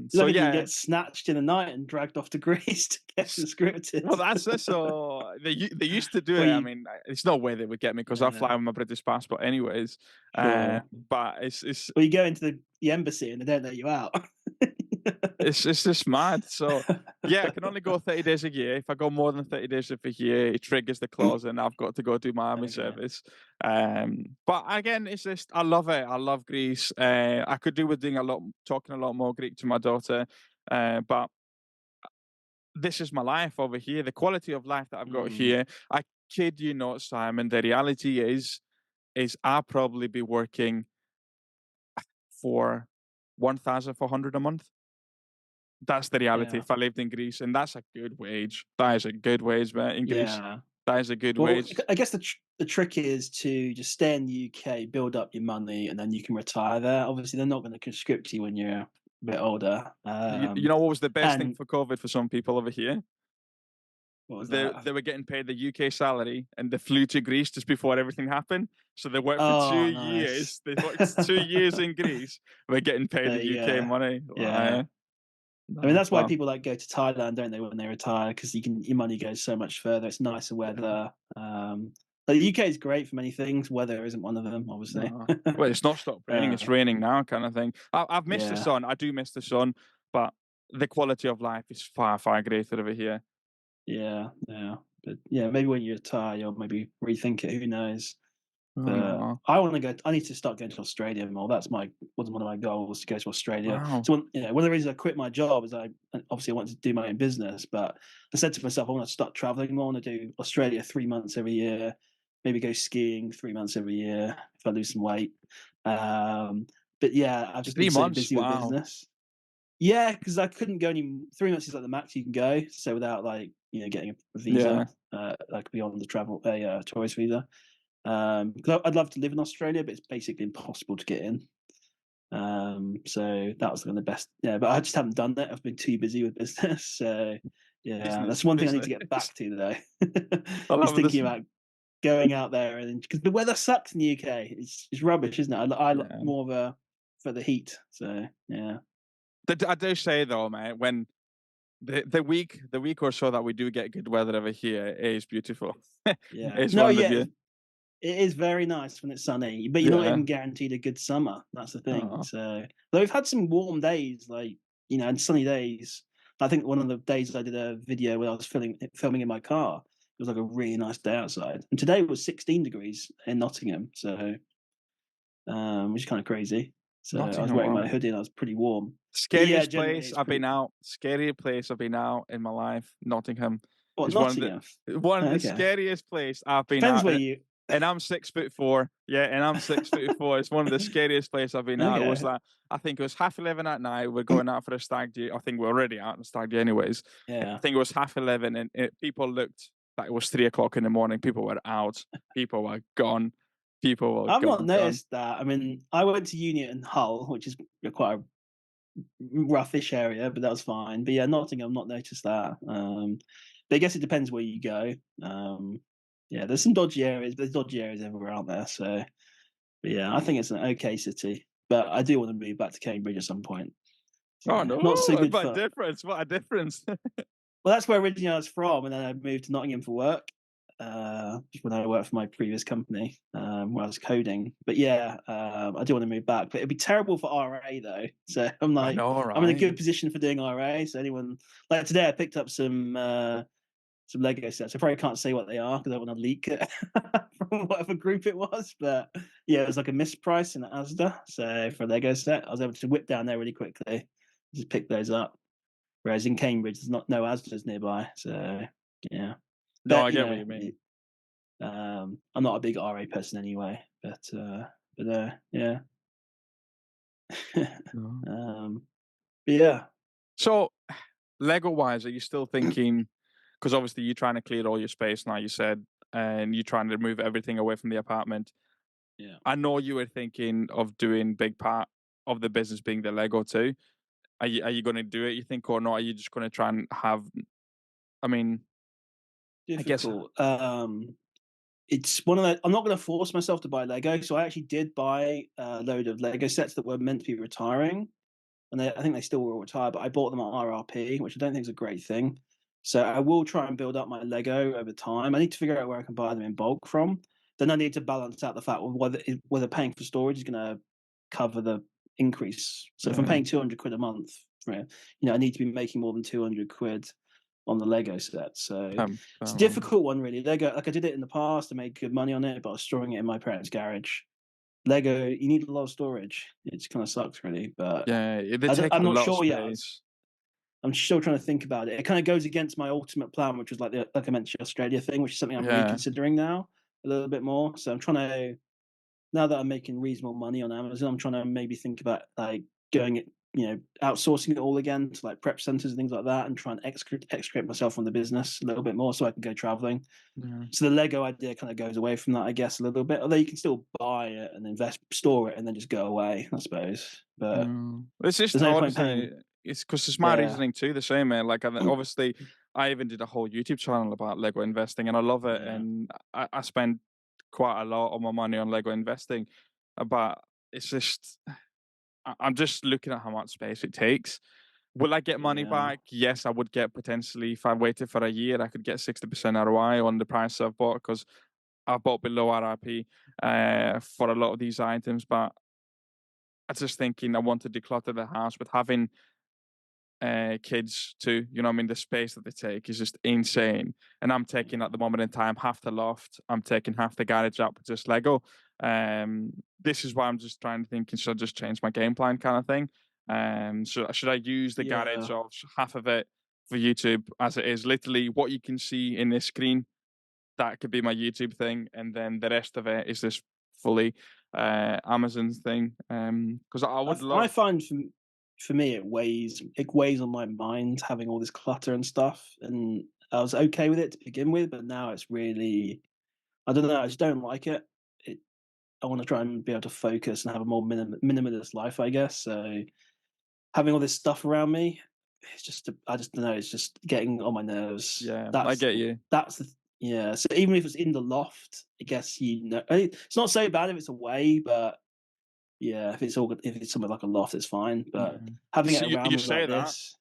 Speaker 1: So
Speaker 2: Look at you
Speaker 1: yeah,
Speaker 2: get snatched in the night and dragged off to Greece to get conscripted.
Speaker 1: well, that's it. So they used to do
Speaker 2: Well,
Speaker 1: it. I
Speaker 2: you,
Speaker 1: mean, it's no way they would get me because I fly with my British passport anyways.
Speaker 2: sure.
Speaker 1: But it's
Speaker 2: Well, you go into the embassy and they don't let you out.
Speaker 1: it's just mad. So yeah, I can only go 30 days a year. If I go more than 30 days of a year, it triggers the clause and I've got to go do my army
Speaker 2: Okay.
Speaker 1: service. But again, it's just I love it. I love Greece. I could do with doing talking a lot more Greek to my daughter. But this is my life over here. The quality of life that I've got
Speaker 2: Mm,
Speaker 1: here. I kid you not, Simon. The reality is I'll probably be working for 1,400 a month. That's the reality
Speaker 2: yeah.
Speaker 1: if I lived in Greece, and that's a good wage. That is a good wage, man, in Greece.
Speaker 2: Yeah.
Speaker 1: That is a good
Speaker 2: Well,
Speaker 1: wage.
Speaker 2: I guess the trick is to just stay in the UK, build up your money, and then you can retire there. Obviously, they're not going to conscript you when you're a bit older.
Speaker 1: You know what was the best thing
Speaker 2: And
Speaker 1: for COVID for some people over here?
Speaker 2: what was
Speaker 1: They
Speaker 2: that?
Speaker 1: were getting paid the UK salary, and they flew to Greece just before everything happened. So they worked for two
Speaker 2: Oh, nice.
Speaker 1: years. They worked 2 years in Greece. We're getting paid
Speaker 2: There
Speaker 1: the
Speaker 2: you
Speaker 1: UK
Speaker 2: go.
Speaker 1: money.
Speaker 2: Yeah. I mean,
Speaker 1: Nah,
Speaker 2: that's why
Speaker 1: well,
Speaker 2: people like go to Thailand, don't they, when they retire? Because your money goes so much further. It's nicer
Speaker 1: yeah.
Speaker 2: weather. The UK is great for many things. Weather isn't one of them, obviously.
Speaker 1: No. Well, it's not stopped raining, it's
Speaker 2: uh,
Speaker 1: raining now kind of thing. I've missed the
Speaker 2: yeah,
Speaker 1: sun, I do miss the sun, but the quality of life is far, far greater over here.
Speaker 2: yeah, yeah. But yeah, maybe when you retire, you'll maybe rethink it. Who knows?
Speaker 1: Oh,
Speaker 2: But
Speaker 1: no.
Speaker 2: I want to go. I need to start going to Australia more. That's my was one of my goals to go to Australia.
Speaker 1: Wow.
Speaker 2: So one of the reasons I quit my job is I obviously I wanted to do my own business, but I said to myself I want to start traveling more. I want to do Australia 3 months every year, maybe go skiing 3 months every year if I lose some weight. Um, but yeah, I've just been
Speaker 1: 3
Speaker 2: so
Speaker 1: months?
Speaker 2: busy with
Speaker 1: Wow.
Speaker 2: business. Yeah, because I couldn't go any 3 months is like the max you can go. So without like getting a
Speaker 1: Yeah.
Speaker 2: visa, like beyond the travel a tourist visa. Because I'd love to live in Australia, but it's basically impossible to get in. So that was one of the best. Yeah, but I just haven't done that. I've been too busy with business. So yeah, that's
Speaker 1: Business,
Speaker 2: one thing I need to
Speaker 1: business.
Speaker 2: get back to though.
Speaker 1: I
Speaker 2: Is
Speaker 1: love
Speaker 2: thinking
Speaker 1: this.
Speaker 2: about going out there and because the weather sucks in the UK. It's rubbish, isn't it? I look
Speaker 1: Yeah.
Speaker 2: more of a for the heat. So yeah,
Speaker 1: I do say though, mate, when the week or so that we do get good weather over here, it is beautiful.
Speaker 2: yeah.
Speaker 1: It's
Speaker 2: No,
Speaker 1: one of the
Speaker 2: yeah,
Speaker 1: beauty.
Speaker 2: it is very nice when it's sunny, but you're not
Speaker 1: Yeah.
Speaker 2: even guaranteed a good summer. That's the thing.
Speaker 1: Oh,
Speaker 2: So, though we've had some warm days, like and sunny days. I think one of the days I did a video where I was filming in my car. It was like a really nice day outside, and today was 16 degrees in Nottingham. So, which is kind of crazy. So I was
Speaker 1: Nottingham,
Speaker 2: wearing my
Speaker 1: wow.
Speaker 2: hoodie and I was pretty warm. But yeah,
Speaker 1: Scariest
Speaker 2: generally
Speaker 1: place
Speaker 2: it's
Speaker 1: I've
Speaker 2: pretty.
Speaker 1: been out, scariest place I've been out in my life, Nottingham
Speaker 2: What
Speaker 1: is
Speaker 2: Nottingham?
Speaker 1: one of the
Speaker 2: Okay,
Speaker 1: scariest place I've been
Speaker 2: depends
Speaker 1: out,
Speaker 2: where
Speaker 1: and
Speaker 2: you.
Speaker 1: I'm 6'4". Yeah, and I'm 6'4". It's one of the scariest places I've been out. It was
Speaker 2: Okay,
Speaker 1: like I think it was 11:30 at night. We're going out for a stag do. I think we're already out on a stag do anyways. I
Speaker 2: yeah.
Speaker 1: think it was 11:30, and people looked like it was 3 o'clock in the morning. People were out. People were gone. People were
Speaker 2: I've not
Speaker 1: gone, gone.
Speaker 2: noticed that. I mean, I went to uni in Hull, which is quite a roughish area, but that was fine. But yeah, Nottingham, I've not noticed that. But I guess it depends where you go. Yeah, there's some dodgy areas, but there's dodgy areas everywhere out there. So, but yeah, I think it's an okay city. But I do want to move back to Cambridge at some point. So,
Speaker 1: Oh no!
Speaker 2: not so good
Speaker 1: What a
Speaker 2: for.
Speaker 1: difference! What a difference!
Speaker 2: Well, that's where originally I was from, and then I moved to Nottingham for work. When I worked for my previous company, where I was coding. But yeah, I do want to move back. But it'd be terrible for RA though. So I'm
Speaker 1: I
Speaker 2: like,
Speaker 1: know,
Speaker 2: I'm in a
Speaker 1: right?
Speaker 2: good position for doing RA. So anyone like today, I picked up some Lego sets. I probably can't say what they are because I don't want to leak it from whatever group it was. But yeah, it was like a misprice in Asda. So for a Lego set, I was able to whip down there really quickly, just pick those up. Whereas in Cambridge, there's not no Asda's nearby. So yeah,
Speaker 1: No,
Speaker 2: but
Speaker 1: I get what you mean.
Speaker 2: I'm not a big RA person anyway. But yeah,
Speaker 1: No.
Speaker 2: um, but yeah,
Speaker 1: So, Lego wise, are you still thinking? Because obviously you're trying to clear all your space now. You said, and you're trying to move everything away from the apartment.
Speaker 2: yeah.
Speaker 1: I know you were thinking of doing big part of the business being the Lego too. Are you going to do it? You think or not? Are you just going to try and have? I mean, I guess.
Speaker 2: Difficult. It's one of the. I'm not going to force myself to buy Lego. So I actually did buy a load of Lego sets that were meant to be retiring, and I think they still will retire. But I bought them at RRP, which I don't think is a great thing. So I will try and build up my Lego over time. I need to figure out where I can buy them in bulk from. Then I need to balance out the fact of whether paying for storage is going to cover the increase. So if I'm
Speaker 1: Yeah.
Speaker 2: paying 200 quid a month for it, I need to be making more than 200 quid on the Lego set. So it's a difficult one, really. Lego, like I did it in the past, I made good money on it, but I was storing it in my parents' garage. Lego, you need a lot of storage. It kind of sucks, really. But
Speaker 1: Yeah, they take
Speaker 2: I'm
Speaker 1: a
Speaker 2: not
Speaker 1: lot of
Speaker 2: sure yet.
Speaker 1: space.
Speaker 2: I'm still trying to think about it. It kind of goes against my ultimate plan, which was like I mentioned, Australia thing, which is something I'm
Speaker 1: Yeah.
Speaker 2: reconsidering now a little bit more. So I'm trying to now that I'm making reasonable money on Amazon, I'm trying to maybe think about like going it, outsourcing it all again to like prep centers and things like that, and try and extricate myself from the business a little bit more so I can go traveling.
Speaker 1: Yeah.
Speaker 2: So the Lego idea kind of goes away from that, I guess, a little bit. Although you can still buy it and invest, store it, and then just go away, I suppose. But
Speaker 1: Mm. It's just
Speaker 2: there's no point
Speaker 1: honestly,
Speaker 2: paying.
Speaker 1: it's because it's my
Speaker 2: Yeah,
Speaker 1: reasoning too. The same, man. Like, obviously, I even did a whole YouTube channel about Lego investing, and I love it.
Speaker 2: yeah,
Speaker 1: And I spend quite a lot of my money on Lego investing, but it's just I'm just looking at how much space it takes. Will I get money
Speaker 2: yeah,
Speaker 1: back? Yes, I would get potentially if I waited for a year, I could get 60% ROI on the price I've bought because I bought below RRP for a lot of these items, but I just thinking I want to declutter the house with having kids too. You know what I mean? The space that they take is just insane. And I'm taking at the moment in time half the loft. I'm taking half the garage up with just Lego. This is why I'm just trying to think, should I just change my game plan kind of thing? Should I use the garage
Speaker 2: Yeah.
Speaker 1: of half of it for YouTube as it is literally what you can see in this screen? That could be my YouTube thing, and then the rest of it is this fully Amazon thing. Because I would
Speaker 2: I
Speaker 1: love,
Speaker 2: find for me it weighs on my mind having all this clutter and stuff, and I was okay with it to begin with, but now it's really I don't know, I just don't like it. It I want to try and be able to focus and have a more minimalist life, I guess. So having all this stuff around me, it's just I just don't know, it's just getting on my nerves.
Speaker 1: yeah, I get you.
Speaker 2: That's the yeah. So even if it's in the loft, I guess it's not so bad if it's away, but yeah, if it's somewhere like a loft, it's fine. But
Speaker 1: Yeah.
Speaker 2: having it
Speaker 1: So you
Speaker 2: around
Speaker 1: you
Speaker 2: me like
Speaker 1: say that
Speaker 2: this,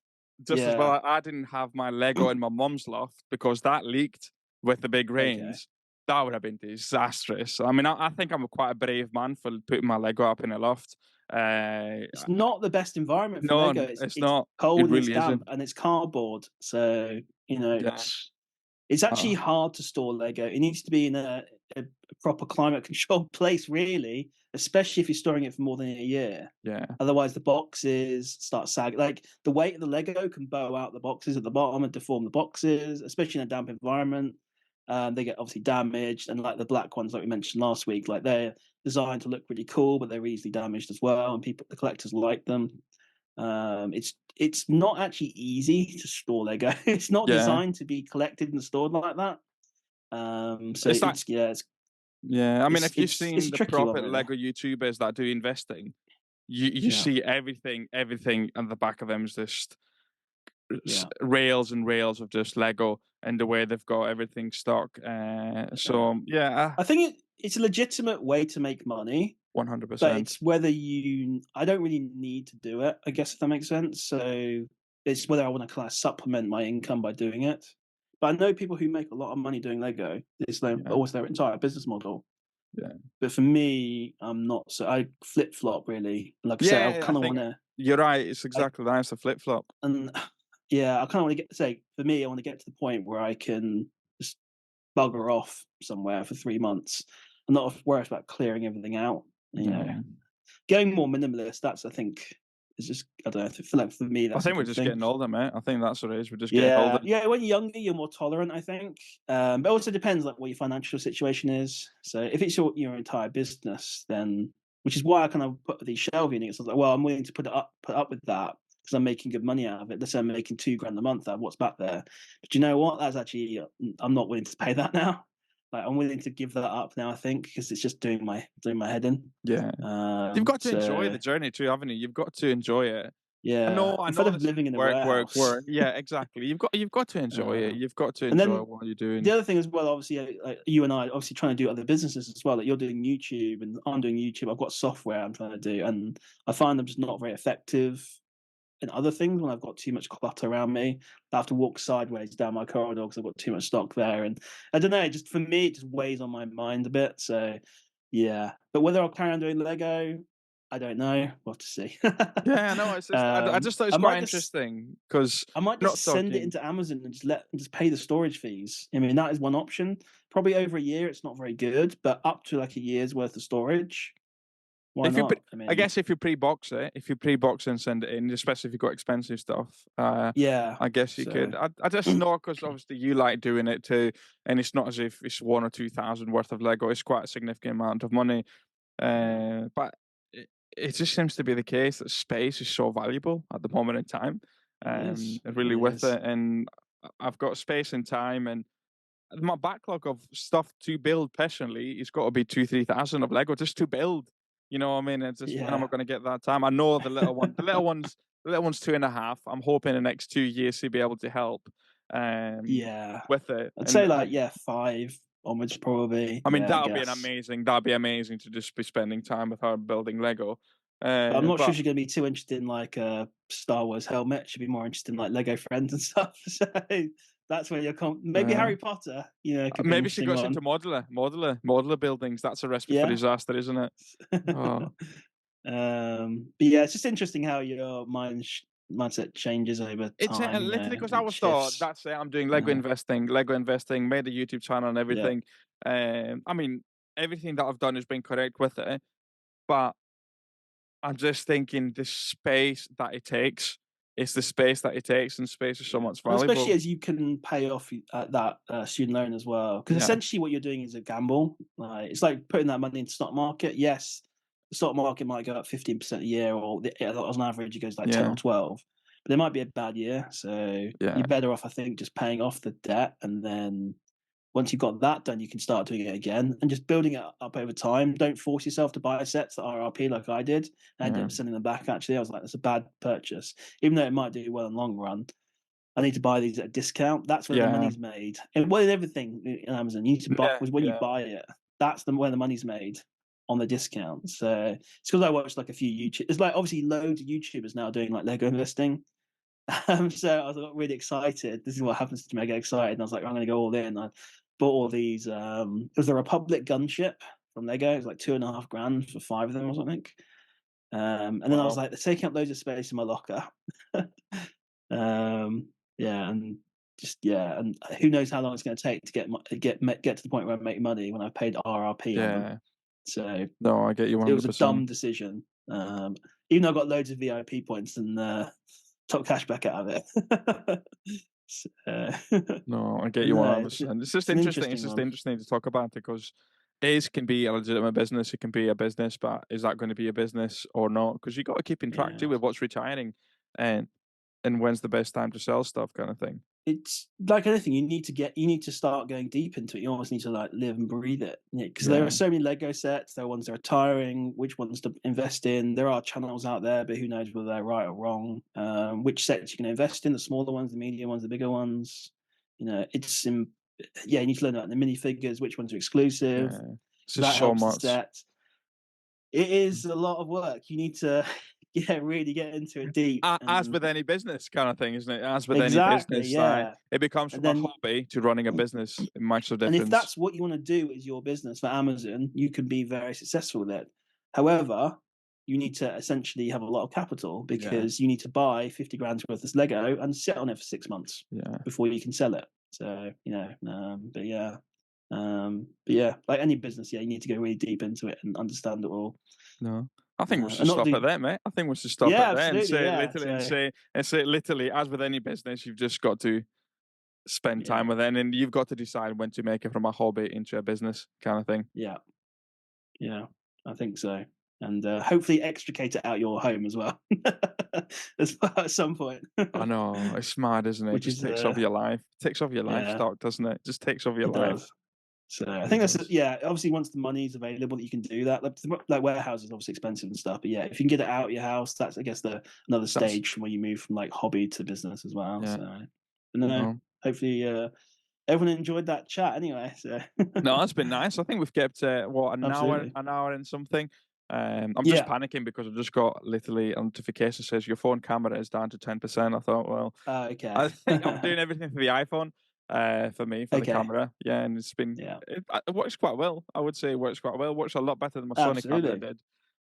Speaker 1: just as well.
Speaker 2: yeah,
Speaker 1: I didn't have my Lego in my mum's loft because that leaked with the big
Speaker 2: okay.
Speaker 1: rains. That would have been disastrous. I mean, I think I'm quite a brave man for putting my Lego up in a loft.
Speaker 2: It's not the best environment for
Speaker 1: No,
Speaker 2: Lego.
Speaker 1: it's
Speaker 2: It's
Speaker 1: not. It
Speaker 2: cold and it's
Speaker 1: really
Speaker 2: damp
Speaker 1: isn't.
Speaker 2: and it's cardboard. So
Speaker 1: Yeah.
Speaker 2: it's actually
Speaker 1: Oh,
Speaker 2: hard to store Lego. It needs to be in a proper climate controlled place, really, especially if you're storing it for more than a year.
Speaker 1: yeah,
Speaker 2: Otherwise, the boxes start sagging. Like the weight of the Lego can bow out the boxes at the bottom and deform the boxes, especially in a damp environment. They get obviously damaged, and like the black ones, like we mentioned last week, like they're designed to look really cool, but they're easily damaged as well, and the collectors like them. It's not actually easy to store Lego. It's not
Speaker 1: yeah.
Speaker 2: designed to be collected and stored like that. So
Speaker 1: It's that. Yeah, I mean, if you've
Speaker 2: it's
Speaker 1: seen
Speaker 2: a
Speaker 1: the
Speaker 2: tricky one,
Speaker 1: proper
Speaker 2: really.
Speaker 1: Lego YouTubers that do investing, you
Speaker 2: Yeah,
Speaker 1: see everything at the back of them is just
Speaker 2: yeah,
Speaker 1: rails and rails of just Lego and the way they've got everything stock.
Speaker 2: yeah.
Speaker 1: So yeah,
Speaker 2: I think it's a legitimate way to make money, but
Speaker 1: 100%.
Speaker 2: it's whether I don't really need to do it, I guess, if that makes sense. So it's whether I want to kind of supplement my income by doing it. But I know people who make a lot of money doing Lego. It's
Speaker 1: Yeah,
Speaker 2: almost their entire business model.
Speaker 1: yeah,
Speaker 2: But for me, I'm not. So I flip flop really. Like I said, I
Speaker 1: yeah. I
Speaker 2: kind of
Speaker 1: think
Speaker 2: want to.
Speaker 1: you're right. It's
Speaker 2: I
Speaker 1: exactly that. It's a flip flop.
Speaker 2: and yeah, I kind of want to get say for me, I want to get to the point where I can just bugger off somewhere for 3 months and not worry about clearing everything out. You know,
Speaker 1: Yeah.
Speaker 2: getting more minimalist. That's I think is just I don't know. I feel like for me,
Speaker 1: I
Speaker 2: that's a
Speaker 1: think we're
Speaker 2: good
Speaker 1: just
Speaker 2: thing.
Speaker 1: getting older, mate. I think that's what it is. We're just getting older.
Speaker 2: Yeah, yeah. When you're younger, you're more tolerant, I think. But also depends like what your financial situation is. So if it's your entire business, then which is why I kind of put these shelving units. I was like, well, I'm willing to put up with that because I'm making good money out of it. Let's say I'm making £2 grand a month out of what's back there. But you know what? That's actually I'm not willing to pay that now. Like I'm willing to give that up now. I think because it's just doing my head in.
Speaker 1: Yeah. You've got to enjoy
Speaker 2: So
Speaker 1: the journey too, haven't you? You've got to enjoy it.
Speaker 2: yeah,
Speaker 1: I
Speaker 2: instead
Speaker 1: know
Speaker 2: of
Speaker 1: this
Speaker 2: living in a
Speaker 1: work, work,
Speaker 2: warehouse.
Speaker 1: work. Yeah, exactly. You've got to enjoy it.
Speaker 2: Uh,
Speaker 1: You've got to
Speaker 2: and
Speaker 1: enjoy
Speaker 2: then
Speaker 1: what you're doing.
Speaker 2: the other thing as well, obviously, like you and I, obviously trying to do other businesses as well. Like you're doing YouTube, and I'm doing YouTube. I've got software I'm trying to do, and I find them just not very effective in other things when I've got too much clutter around me. I have to walk sideways down my corridor because I've got too much stock there, and I don't know. It just for me, it just weighs on my mind a bit. So yeah, but whether I'll carry on doing Lego, I don't know. We'll have to see.
Speaker 1: Yeah, no, it's just I just thought it's
Speaker 2: I
Speaker 1: quite
Speaker 2: might just
Speaker 1: interesting because
Speaker 2: I might
Speaker 1: we're not
Speaker 2: just send it
Speaker 1: talking.
Speaker 2: into Amazon and just pay the storage fees. I mean, that is one option. Probably over a year, it's not very good, but up to like a year's worth of storage, why
Speaker 1: If you,
Speaker 2: not? I
Speaker 1: I
Speaker 2: mean,
Speaker 1: guess if you pre-box it, if you pre-box and send it in, especially if you've got expensive stuff,
Speaker 2: yeah.
Speaker 1: I guess you
Speaker 2: So
Speaker 1: could. I just know because obviously you like doing it too, and it's not as if it's 1 or 2 thousand worth of Lego. It's quite a significant amount of money.
Speaker 2: yeah,
Speaker 1: But it just seems to be the case that space is so valuable at the moment in time.
Speaker 2: it is. It
Speaker 1: Really with
Speaker 2: is.
Speaker 1: it, and I've got space and time, and my backlog of stuff to build personally, it's got to be 2, 3 thousand of Lego just to build. You know what I mean? It's just when am I
Speaker 2: Yeah.
Speaker 1: going to get that time? I know the little one's 2.5. I'm hoping the next 2 years to be able to help um,
Speaker 2: Yeah.
Speaker 1: with it,
Speaker 2: I'd say
Speaker 1: and
Speaker 2: like, yeah, five onwards probably.
Speaker 1: I mean,
Speaker 2: Yeah, I guess.
Speaker 1: that'd be amazing to just be spending time with her building Lego.
Speaker 2: But I'm not sure
Speaker 1: But
Speaker 2: she's going to be too interested in like a Star Wars helmet. She'd be more interested in like Lego friends and stuff. So That's where you're maybe
Speaker 1: Uh,
Speaker 2: Harry Potter, could be an
Speaker 1: maybe she
Speaker 2: interesting
Speaker 1: goes
Speaker 2: one.
Speaker 1: into modular buildings. That's a recipe for
Speaker 2: Yeah.
Speaker 1: disaster, isn't it? Oh,
Speaker 2: But yeah, it's just interesting how your mindset changes over
Speaker 1: it's
Speaker 2: time,
Speaker 1: literally because I
Speaker 2: it
Speaker 1: was thought
Speaker 2: shifts.
Speaker 1: that's it. I'm doing
Speaker 2: Uh,
Speaker 1: Lego investing, made a YouTube channel and
Speaker 2: yeah,
Speaker 1: everything. I mean, everything that I've done has been correct with it, but I'm just thinking the space that it takes. It's the space that it takes, and space is so
Speaker 2: yeah.
Speaker 1: much
Speaker 2: And especially
Speaker 1: valuable.
Speaker 2: as you can pay off that student loan as well, because
Speaker 1: Yeah,
Speaker 2: essentially what you're doing is a gamble. It's like putting that money into stock market. Yes, the stock market might go up 15% a year, or on average it goes like 10 or
Speaker 1: yeah,
Speaker 2: 12. But there might be a bad year, so
Speaker 1: yeah,
Speaker 2: you're better off, I think, just paying off the debt, and then once you've got that done, you can start doing it again and just building it up over time. Don't force yourself to buy sets at RRP like I did. I ended
Speaker 1: yeah,
Speaker 2: up sending them back. Actually, I was like, "That's a bad purchase," even though it might do well in the long run. I need to buy these at a discount. That's where the
Speaker 1: yeah,
Speaker 2: money's made. And well, everything in Amazon, you need to buy
Speaker 1: yeah,
Speaker 2: was when you
Speaker 1: yeah,
Speaker 2: buy it. That's where the money's made on the discount. So it's because I watched like a few YouTube. There's like obviously loads of YouTubers now doing like Lego investing. So I got really excited. This is what happens to me. I get excited, and I was like, I'm going to go all in. I bought all these. It was the Republic gunship from Lego. It was like 2.5 grand for 5 of them or something. And then I was
Speaker 1: wow,
Speaker 2: like, they're taking up loads of space in my locker. um, yeah, and just yeah, and who knows how long it's going to take to get to the point where I make money when I've paid RRP on them.
Speaker 1: yeah.
Speaker 2: So
Speaker 1: No, I get you
Speaker 2: it was a
Speaker 1: 100%.
Speaker 2: dumb decision. Even though I got loads of VIP points and top cashback out of it. So,
Speaker 1: No, I get you
Speaker 2: no,
Speaker 1: 100%. It's just
Speaker 2: it's an
Speaker 1: interesting. It's
Speaker 2: interesting
Speaker 1: just
Speaker 2: one.
Speaker 1: interesting to talk about it because it can be a legitimate business. It can be a business, but is that going to be a business or not? Because you got to keep in track too
Speaker 2: Yeah.
Speaker 1: with what's retiring and when's the best time to sell stuff, kind of thing.
Speaker 2: It's like anything, you need to start going deep into it. You almost need to like live and breathe it. Because there are
Speaker 1: Yeah,
Speaker 2: so many Lego sets, there are ones that are retiring, which ones to invest in. There are channels out there, but who knows whether they're right or wrong. Which sets you can invest in, the smaller ones, the medium ones, the bigger ones. Yeah, you need to learn about the minifigures, which ones are exclusive.
Speaker 1: yeah. It's just
Speaker 2: That
Speaker 1: so
Speaker 2: helps the
Speaker 1: much.
Speaker 2: set. It is a lot of work. You need to really get into it deep
Speaker 1: As
Speaker 2: and
Speaker 1: with any business, kind of thing, isn't it? As with any
Speaker 2: exactly,
Speaker 1: business, like
Speaker 2: yeah.
Speaker 1: it becomes
Speaker 2: And
Speaker 1: from a
Speaker 2: then
Speaker 1: hobby to running a business. It makes a
Speaker 2: and if
Speaker 1: difference.
Speaker 2: that's what you want to do is your business for Amazon, you can be very successful with it. However, you need to essentially have a lot of capital
Speaker 1: Yeah,
Speaker 2: because you need to buy 50 grand's worth of Lego and sit on it for 6 months
Speaker 1: yeah.
Speaker 2: before you can sell it. So, but yeah, like any business, yeah, you need to go really deep into it and understand it all.
Speaker 1: No. I think we should
Speaker 2: And not
Speaker 1: stop
Speaker 2: do,
Speaker 1: at there, mate. I think we should stop
Speaker 2: yeah,
Speaker 1: at there and
Speaker 2: absolutely,
Speaker 1: say it
Speaker 2: yeah.
Speaker 1: literally
Speaker 2: So,
Speaker 1: and say it literally, as with any business, you've just got to spend time
Speaker 2: yeah,
Speaker 1: with it and you've got to decide when to make it from a hobby into a business kind of thing.
Speaker 2: yeah, yeah, I think so. And hopefully extricate it out your home as well, at some point.
Speaker 1: I know, it's mad, isn't it? It
Speaker 2: Which
Speaker 1: just
Speaker 2: is
Speaker 1: takes over your life. Takes over your
Speaker 2: yeah,
Speaker 1: livestock, doesn't it? Just takes over your
Speaker 2: it
Speaker 1: life.
Speaker 2: does. So I
Speaker 1: It
Speaker 2: think that's
Speaker 1: does.
Speaker 2: yeah. Obviously, once the money's available, that you can do that. Like warehouses, obviously expensive and stuff. But yeah, if you can get it out of your house, that's I guess the another
Speaker 1: That's
Speaker 2: stage from where you move from like hobby to business as well.
Speaker 1: yeah.
Speaker 2: So, but no,
Speaker 1: No.
Speaker 2: hopefully everyone enjoyed that chat anyway. So
Speaker 1: No, that's been nice. I think we've kept what
Speaker 2: absolutely,
Speaker 1: an hour and something. I'm just
Speaker 2: yeah.
Speaker 1: panicking because I've just got literally a notification says your phone camera is down to 10%. I thought, well,
Speaker 2: Okay,
Speaker 1: I think I'm doing everything for the iPhone, for me, for the
Speaker 2: okay,
Speaker 1: camera. Yeah, and
Speaker 2: yeah,
Speaker 1: it works quite well. I would say it works quite well. It works a lot better than my Sony camera
Speaker 2: absolutely,
Speaker 1: did.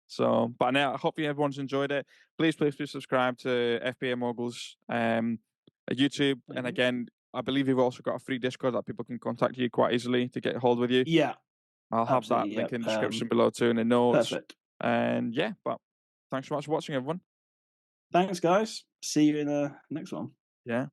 Speaker 1: So, but now I hope everyone's enjoyed it. Please subscribe to FBA Moguls, YouTube. And
Speaker 2: okay.
Speaker 1: again, I believe you've also got a free Discord that people can contact you quite easily to get hold with you.
Speaker 2: Yeah,
Speaker 1: I'll have that
Speaker 2: absolutely,
Speaker 1: link
Speaker 2: yep.
Speaker 1: in the description below too in the notes.
Speaker 2: Perfect.
Speaker 1: And yeah, but thanks so much for watching, everyone.
Speaker 2: Thanks, guys. See you in the next one.
Speaker 1: Yeah.